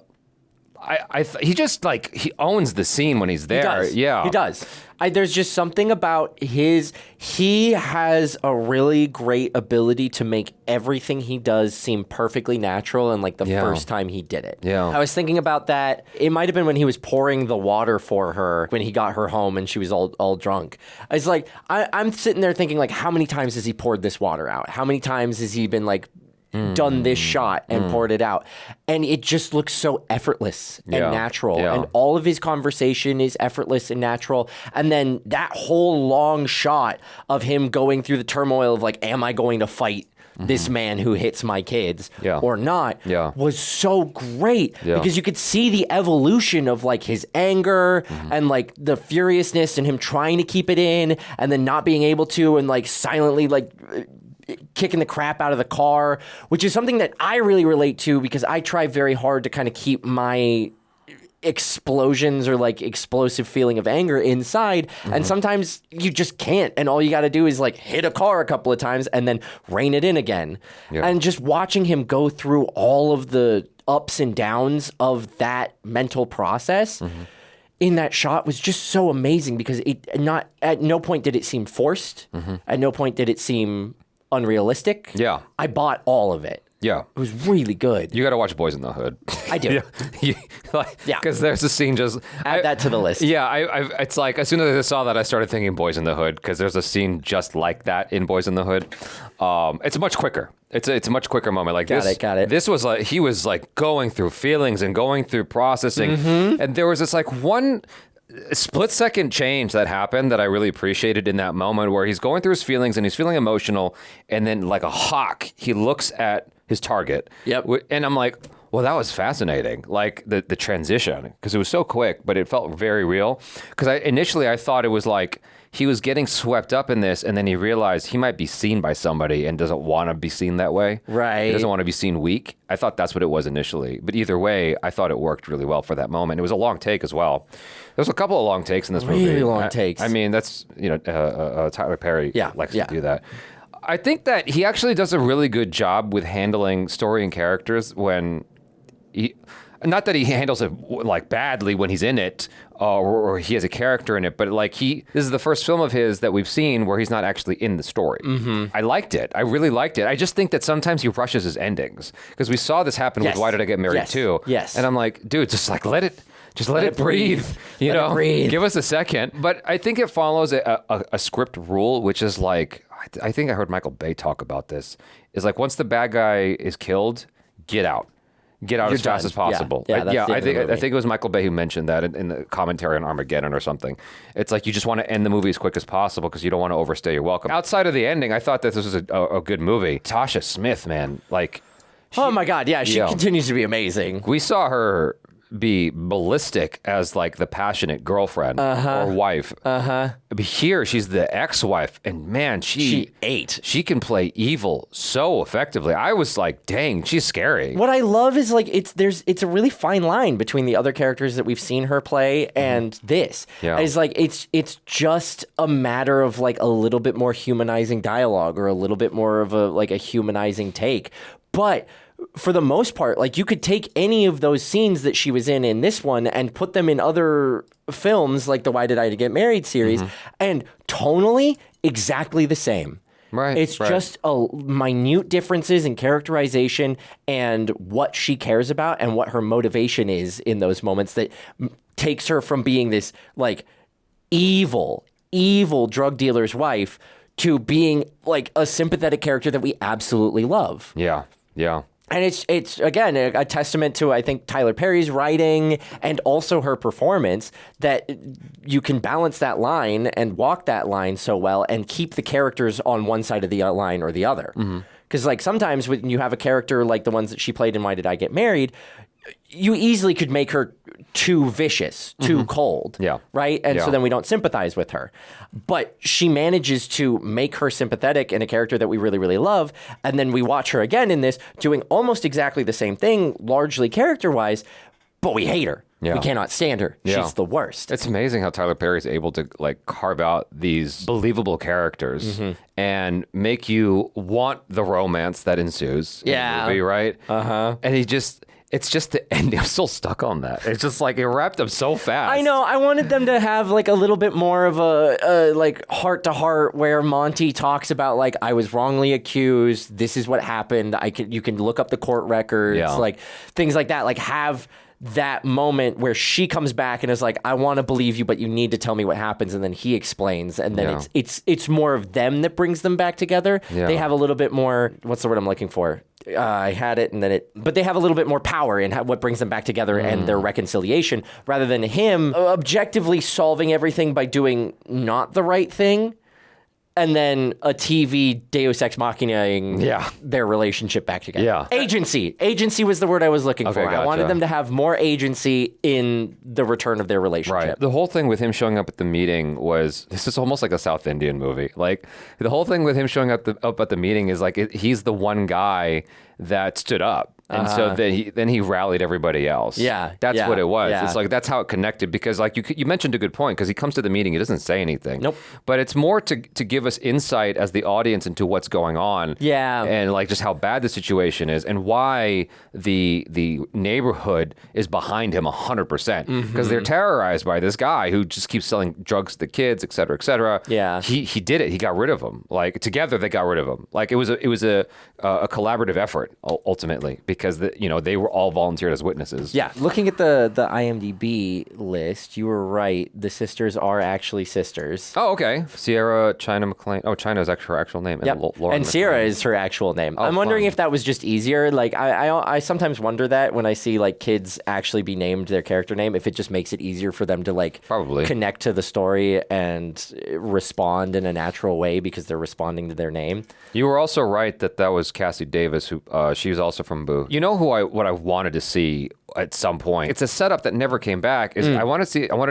[SPEAKER 1] He just like he owns the scene when he's there.
[SPEAKER 4] He does.
[SPEAKER 1] Yeah,
[SPEAKER 4] he does. There's just something about he has a really great ability to make everything he does seem perfectly natural and like the first time he did it.
[SPEAKER 1] Yeah.
[SPEAKER 4] I was thinking about that. It might have been when he was pouring the water for her when he got her home and she was all drunk. I was like, I'm sitting there thinking like, how many times has he poured this water out? How many times has he been like, done this shot and poured it out, and it just looks so effortless and natural, and all of his conversation is effortless and natural, and then that whole long shot of him going through the turmoil of like, am I going to fight this man who hits my kids or not, was so great because you could see the evolution of like his anger and like the furiousness and him trying to keep it in and then not being able to, and like silently like kicking the crap out of the car, which is something that I really relate to because I try very hard to kind of keep my explosions or like explosive feeling of anger inside, and sometimes you just can't, and all you got to do is like hit a car a couple of times and then rein it in again. And just watching him go through all of the ups and downs of that mental process in that shot was just so amazing because at no point did it seem forced. At no point did it seem unrealistic.
[SPEAKER 1] Yeah.
[SPEAKER 4] I bought all of it.
[SPEAKER 1] Yeah.
[SPEAKER 4] It was really good.
[SPEAKER 1] You got to watch Boys in the Hood.
[SPEAKER 4] I do.
[SPEAKER 1] Because there's a scene just...
[SPEAKER 4] Add that to the list.
[SPEAKER 1] Yeah, it's like, as soon as I saw that, I started thinking Boys in the Hood, because there's a scene just like that in Boys in the Hood. It's much quicker. It's a much quicker moment. Like
[SPEAKER 4] Got it.
[SPEAKER 1] This was like, he was like going through feelings and going through processing. And there was this like one split-second change that happened that I really appreciated in that moment, where he's going through his feelings and he's feeling emotional, and then like a hawk, he looks at his target. And I'm like, well, that was fascinating. Like the transition, because it was so quick, but it felt very real. Because initially I thought it was like he was getting swept up in this, and then he realized he might be seen by somebody and doesn't want to be seen that way.
[SPEAKER 4] Right.
[SPEAKER 1] He doesn't want to be seen weak. I thought that's what it was initially. But either way, I thought it worked really well for that moment. It was a long take as well. There's a couple of long takes in this movie.
[SPEAKER 4] Really long takes.
[SPEAKER 1] I mean, that's, Tyler Perry likes to do that. I think that he actually does a really good job with handling story and characters when he... Not that he handles it like badly when he's in it, or he has a character in it, but like this is the first film of his that we've seen where he's not actually in the story. I liked it. I really liked it. I just think that sometimes he rushes his endings because we saw this happen with Why Did I Get Married Too?
[SPEAKER 4] Yes.
[SPEAKER 1] And I'm like, dude, just like let it breathe. You know, give us a second. But I think it follows a script rule, which is like, I think I heard Michael Bay talk about this. Is like once the bad guy is killed, get out. Get out as fast as possible. I think it was Michael Bay who mentioned that in the commentary on Armageddon or something. It's like you just want to end the movie as quick as possible because you don't want to overstay your welcome. Outside of the ending, I thought that this was a good movie. Tasha Smith, man, like...
[SPEAKER 4] oh my God, yeah, she continues to be amazing.
[SPEAKER 1] We saw her be ballistic as like the passionate girlfriend or wife. But here she's the ex-wife, and man, she
[SPEAKER 4] ate.
[SPEAKER 1] She can play evil so effectively. I was like, dang, she's scary.
[SPEAKER 4] What I love is like it's a really fine line between the other characters that we've seen her play and this.
[SPEAKER 1] Yeah.
[SPEAKER 4] It's like it's just a matter of like a little bit more humanizing dialogue or a little bit more of a humanizing take. But for the most part, like you could take any of those scenes that she was in this one and put them in other films like the Why Did I Get Married series and tonally exactly the same.
[SPEAKER 1] Right.
[SPEAKER 4] It's just minute differences in characterization and what she cares about and what her motivation is in those moments that takes her from being this like evil drug dealer's wife to being like a sympathetic character that we absolutely love.
[SPEAKER 1] Yeah. Yeah.
[SPEAKER 4] And it's again, a testament to, I think, Tyler Perry's writing and also her performance that you can balance that line and walk that line so well and keep the characters on one side of the line or the other. Because like sometimes when you have a character like the ones that she played in Why Did I Get Married, you easily could make her too vicious, too cold.
[SPEAKER 1] Yeah.
[SPEAKER 4] Right? And so then we don't sympathize with her. But she manages to make her sympathetic in a character that we really, really love. And then we watch her again in this doing almost exactly the same thing, largely character-wise, but we hate her.
[SPEAKER 1] Yeah.
[SPEAKER 4] We cannot stand her.
[SPEAKER 1] Yeah.
[SPEAKER 4] She's the worst.
[SPEAKER 1] It's amazing how Tyler Perry is able to like carve out these believable characters and make you want the romance that ensues in the movie, right? And it's just the ending. I'm still stuck on that. It's just like it wrapped up so fast.
[SPEAKER 4] I know. I wanted them to have like a little bit more of a like heart to heart where Monty talks about like I was wrongly accused. This is what happened. You can look up the court records, like things like that. Like have that moment where she comes back and is like, I want to believe you, but you need to tell me what happens. And then he explains. And then it's more of them that brings them back together. They have a little bit more, what's the word I'm looking for? I had it, and then but they have a little bit more power in what brings them back together and their reconciliation, rather than him objectively solving everything by doing not the right thing, and then a TV Deus Ex Machina-ing their relationship back together.
[SPEAKER 1] Yeah.
[SPEAKER 4] Agency was the word I was looking for.
[SPEAKER 1] Gotcha.
[SPEAKER 4] I wanted them to have more agency in the return of their relationship.
[SPEAKER 1] Right. The whole thing with him showing up at the meeting this is almost like a South Indian movie. Like the whole thing with him showing up at the meeting is like he's the one guy that stood up. And so then he rallied everybody else. That's what it was. It's like that's how it connected, because like you mentioned a good point, because he comes to the meeting, he doesn't say anything.
[SPEAKER 4] Nope.
[SPEAKER 1] But it's more to give us insight as the audience into what's going on.
[SPEAKER 4] Yeah.
[SPEAKER 1] And like just how bad the situation is and why the neighborhood is behind him 100%, because they're terrorized by this guy who just keeps selling drugs to the kids, et cetera, et cetera.
[SPEAKER 4] Yeah.
[SPEAKER 1] He did it. He got rid of him. Like together they got rid of him. Like it was a collaborative effort ultimately, because they were all volunteered as witnesses.
[SPEAKER 4] Yeah, looking at the IMDb list, you were right. The sisters are actually sisters.
[SPEAKER 1] Oh, okay. Sierra China McClain. Oh, China is actually her actual name.
[SPEAKER 4] Yep. And Sierra is her actual name.
[SPEAKER 1] Oh,
[SPEAKER 4] I'm wondering
[SPEAKER 1] fun.
[SPEAKER 4] if that was just easier. Like I sometimes wonder that when I see like kids actually be named their character name, if it just makes it easier for them to like
[SPEAKER 1] probably
[SPEAKER 4] connect to the story and respond in a natural way because they're responding to their name.
[SPEAKER 1] You were also right that was Cassie Davis, who she was also from Boo. You know what I wanted to see at some point? It's a setup that never came back. I wanted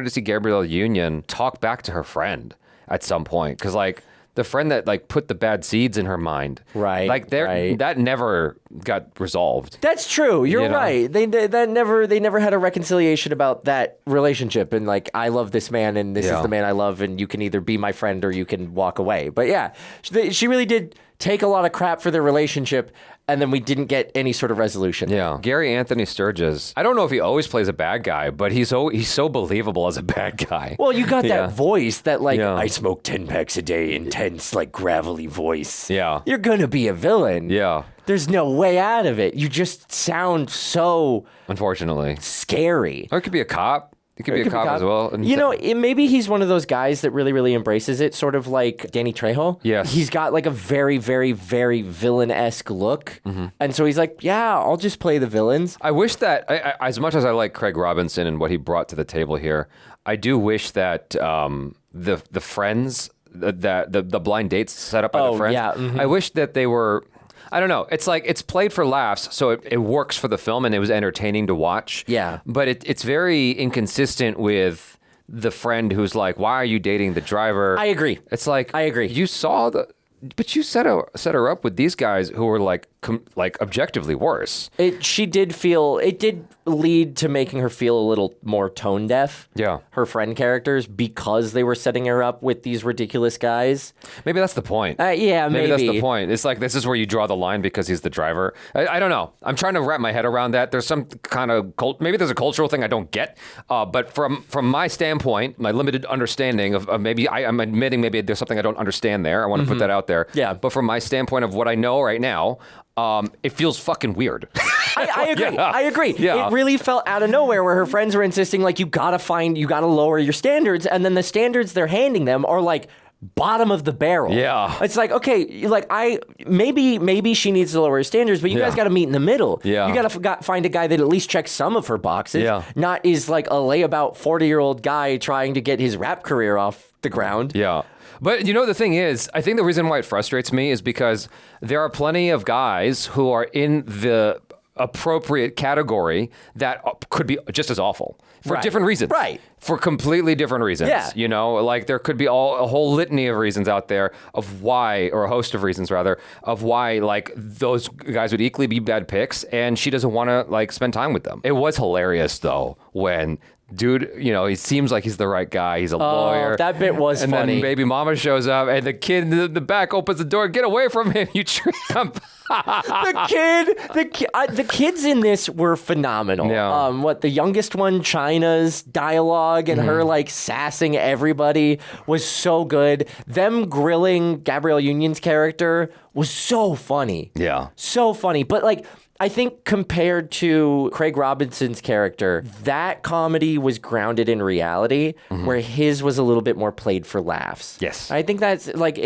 [SPEAKER 1] to see Gabrielle Union talk back to her friend at some point. Because, like, the friend that, like, put the bad seeds in her mind.
[SPEAKER 4] Right.
[SPEAKER 1] Like, that never got resolved.
[SPEAKER 4] That's true. You're
[SPEAKER 1] You know?
[SPEAKER 4] right. They never had a reconciliation about that relationship. And, like, I love this man and this is the man I love. And you can either be my friend or you can walk away. But, yeah, she really did take a lot of crap for their relationship. And then we didn't get any sort of resolution.
[SPEAKER 1] Yeah. Gary Anthony Sturgis. I don't know if he always plays a bad guy, but he's so believable as a bad guy.
[SPEAKER 4] Well, you got that voice, that like, I smoke 10 packs a day, intense, like gravelly voice.
[SPEAKER 1] Yeah.
[SPEAKER 4] You're going to be a villain.
[SPEAKER 1] Yeah.
[SPEAKER 4] There's no way out of it. You just sound so...
[SPEAKER 1] Unfortunately.
[SPEAKER 4] Scary.
[SPEAKER 1] Or it could be a cop. It could be a cop as well. And
[SPEAKER 4] you know, maybe he's one of those guys that really, really embraces it, sort of like Danny Trejo.
[SPEAKER 1] Yes.
[SPEAKER 4] He's got like a very, very, very villain-esque look.
[SPEAKER 1] Mm-hmm.
[SPEAKER 4] And so he's like, yeah, I'll just play the villains.
[SPEAKER 1] I wish that, as much as I like Craig Robinson and what he brought to the table here, I do wish that the friends, the blind dates set up by the friends, I wish that they were... I don't know. It's like it's played for laughs, so it works for the film, and it was entertaining to watch.
[SPEAKER 4] Yeah.
[SPEAKER 1] But it's very inconsistent with the friend who's like, "Why are you dating the driver?"
[SPEAKER 4] I agree.
[SPEAKER 1] It's like
[SPEAKER 4] I agree.
[SPEAKER 1] You saw but you set her up with these guys who were like objectively worse.
[SPEAKER 4] It did lead to making her feel a little more tone deaf.
[SPEAKER 1] Yeah.
[SPEAKER 4] Her friend characters, because they were setting her up with these ridiculous guys.
[SPEAKER 1] Maybe that's the point.
[SPEAKER 4] Yeah, maybe.
[SPEAKER 1] That's the point. It's like, this is where you draw the line because he's the driver. I don't know. I'm trying to wrap my head around that. There's some kind of maybe there's a cultural thing I don't get. But from my standpoint, my limited understanding of maybe I'm admitting maybe there's something I don't understand there. I want to put that out there.
[SPEAKER 4] Yeah.
[SPEAKER 1] But from my standpoint of what I know right now, it feels fucking weird.
[SPEAKER 4] I agree.
[SPEAKER 1] Yeah.
[SPEAKER 4] I agree.
[SPEAKER 1] Yeah.
[SPEAKER 4] It really felt out of nowhere where her friends were insisting, like, you gotta lower your standards, and then the standards they're handing them are like bottom of the barrel.
[SPEAKER 1] Yeah.
[SPEAKER 4] It's like, okay, like maybe she needs to lower her standards, but you guys gotta meet in the middle.
[SPEAKER 1] Yeah.
[SPEAKER 4] You gotta find a guy that at least checks some of her boxes.
[SPEAKER 1] Yeah.
[SPEAKER 4] Not is like a layabout 40-year-old guy trying to get his rap career off the ground.
[SPEAKER 1] Yeah. But you know, the thing is, I think the reason why it frustrates me is because there are plenty of guys who are in the appropriate category that could be just as awful for different reasons.
[SPEAKER 4] Right.
[SPEAKER 1] For completely different reasons.
[SPEAKER 4] Yeah.
[SPEAKER 1] You know, like there could be a whole litany of reasons out there of why, or a host of reasons rather, of why like those guys would equally be bad picks, and she doesn't want to like spend time with them. It was hilarious though when dude, you know, he seems like he's the right guy. He's a lawyer.
[SPEAKER 4] That bit was
[SPEAKER 1] and
[SPEAKER 4] funny.
[SPEAKER 1] And then baby mama shows up, and the kid in the back opens the door. Get away from him, you tramp.
[SPEAKER 4] The kids in this were phenomenal.
[SPEAKER 1] Yeah.
[SPEAKER 4] What the youngest one, China's dialogue and her like sassing everybody was so good. Them grilling Gabrielle Union's character was so funny.
[SPEAKER 1] Yeah.
[SPEAKER 4] So funny. But like, I think compared to Craig Robinson's character, that comedy was grounded in reality, where his was a little bit more played for laughs.
[SPEAKER 1] Yes.
[SPEAKER 4] I think that's like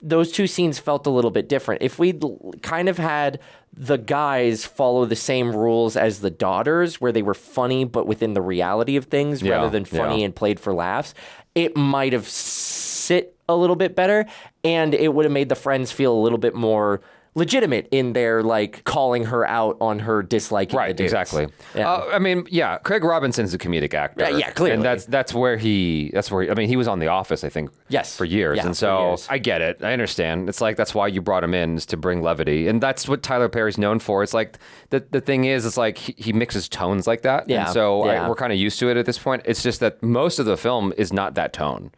[SPEAKER 4] those two scenes felt a little bit different. If we kind of had the guys follow the same rules as the daughters, where they were funny but within the reality of things rather than funny and played for laughs, it might have sit a little bit better, and it would have made the friends feel a little bit more legitimate in their like calling her out on her disliking the dudes.
[SPEAKER 1] Exactly.
[SPEAKER 4] Yeah.
[SPEAKER 1] I mean, yeah, Craig Robinson's a comedic actor.
[SPEAKER 4] Yeah, clearly.
[SPEAKER 1] And that's where he I mean, he was on The Office, I think.
[SPEAKER 4] Yes.
[SPEAKER 1] For years.
[SPEAKER 4] Yeah,
[SPEAKER 1] and so I get it. I understand. It's like that's why you brought him in, is to bring levity. And that's what Tyler Perry's known for. It's like the thing is, it's like he mixes tones like that.
[SPEAKER 4] Yeah.
[SPEAKER 1] And so
[SPEAKER 4] Yeah.
[SPEAKER 1] we're kind of used to it at this point. It's just that most of the film is not that tone.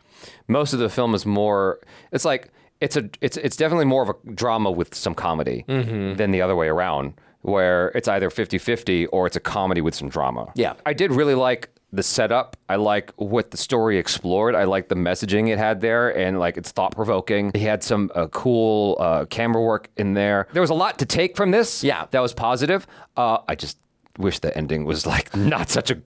[SPEAKER 1] Most of the film is more, it's like, it's definitely more of a drama with some comedy than the other way around, where it's either 50-50 or it's a comedy with some drama.
[SPEAKER 4] Yeah.
[SPEAKER 1] I did really like the setup. I like what the story explored. I like the messaging it had there, and like it's thought-provoking. He had some cool camera work in there. There was a lot to take from this.
[SPEAKER 4] Yeah.
[SPEAKER 1] That was positive. I just wish the ending was like not such a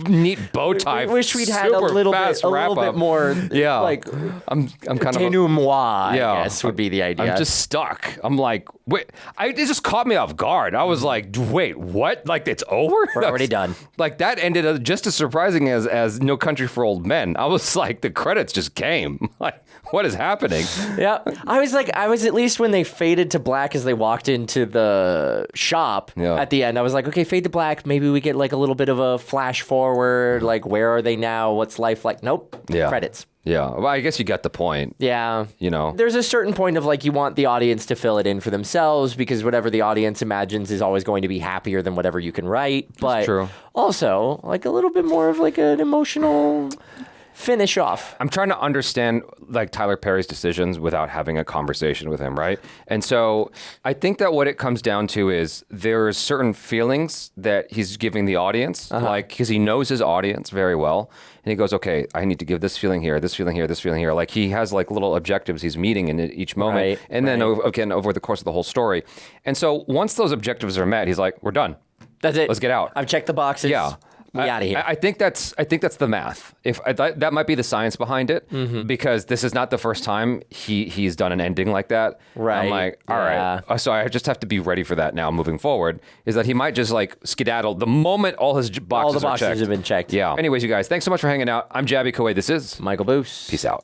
[SPEAKER 1] neat bow tie.
[SPEAKER 4] We wish we'd had a little bit more.
[SPEAKER 1] Yeah,
[SPEAKER 4] like
[SPEAKER 1] I'm kind of
[SPEAKER 4] denouement. I guess would be the idea.
[SPEAKER 1] I'm just stuck. I'm like, wait. It just caught me off guard. I was like, wait, what? Like it's over?
[SPEAKER 4] We're already done.
[SPEAKER 1] Like that ended just as surprising as No Country for Old Men. I was like, the credits just came. Like, what is happening?
[SPEAKER 4] Yeah, I was at least when they faded to black as they walked into the shop at the end. I was like, okay, fade to black. Maybe we get like a little bit of a flash forward. Like, where are they now? What's life like? Nope.
[SPEAKER 1] Yeah.
[SPEAKER 4] Credits.
[SPEAKER 1] Yeah, well, I guess you got the point.
[SPEAKER 4] Yeah.
[SPEAKER 1] You know,
[SPEAKER 4] there's a certain point of like you want the audience to fill it in for themselves because whatever the audience imagines is always going to be happier than whatever you can write. But
[SPEAKER 1] true.
[SPEAKER 4] Also, like a little bit more of like an emotional finish off.
[SPEAKER 1] I'm trying to understand like Tyler Perry's decisions without having a conversation with him, right? And so I think that what it comes down to is there's certain feelings that he's giving the audience, like because he knows his audience very well. And he goes, okay, I need to give this feeling here, this feeling here, this feeling here. Like he has like little objectives he's meeting in each moment. And then again, over the course of the whole story. And so once those objectives are met, he's like, we're done.
[SPEAKER 4] That's it.
[SPEAKER 1] Let's get out.
[SPEAKER 4] I've checked the boxes.
[SPEAKER 1] Yeah.
[SPEAKER 4] We out of here.
[SPEAKER 1] I think that's the math. If that might be the science behind it, because this is not the first time he's done an ending like that.
[SPEAKER 4] Right.
[SPEAKER 1] I'm like, all right. So I just have to be ready for that now moving forward. Is that he might just like skedaddle the moment all his boxes
[SPEAKER 4] all the
[SPEAKER 1] are
[SPEAKER 4] boxes
[SPEAKER 1] checked.
[SPEAKER 4] have been checked.
[SPEAKER 1] Yeah. Anyways, you guys, thanks so much for hanging out. I'm Jaby Koay. This is
[SPEAKER 4] Michael BOOSE.
[SPEAKER 1] Peace out.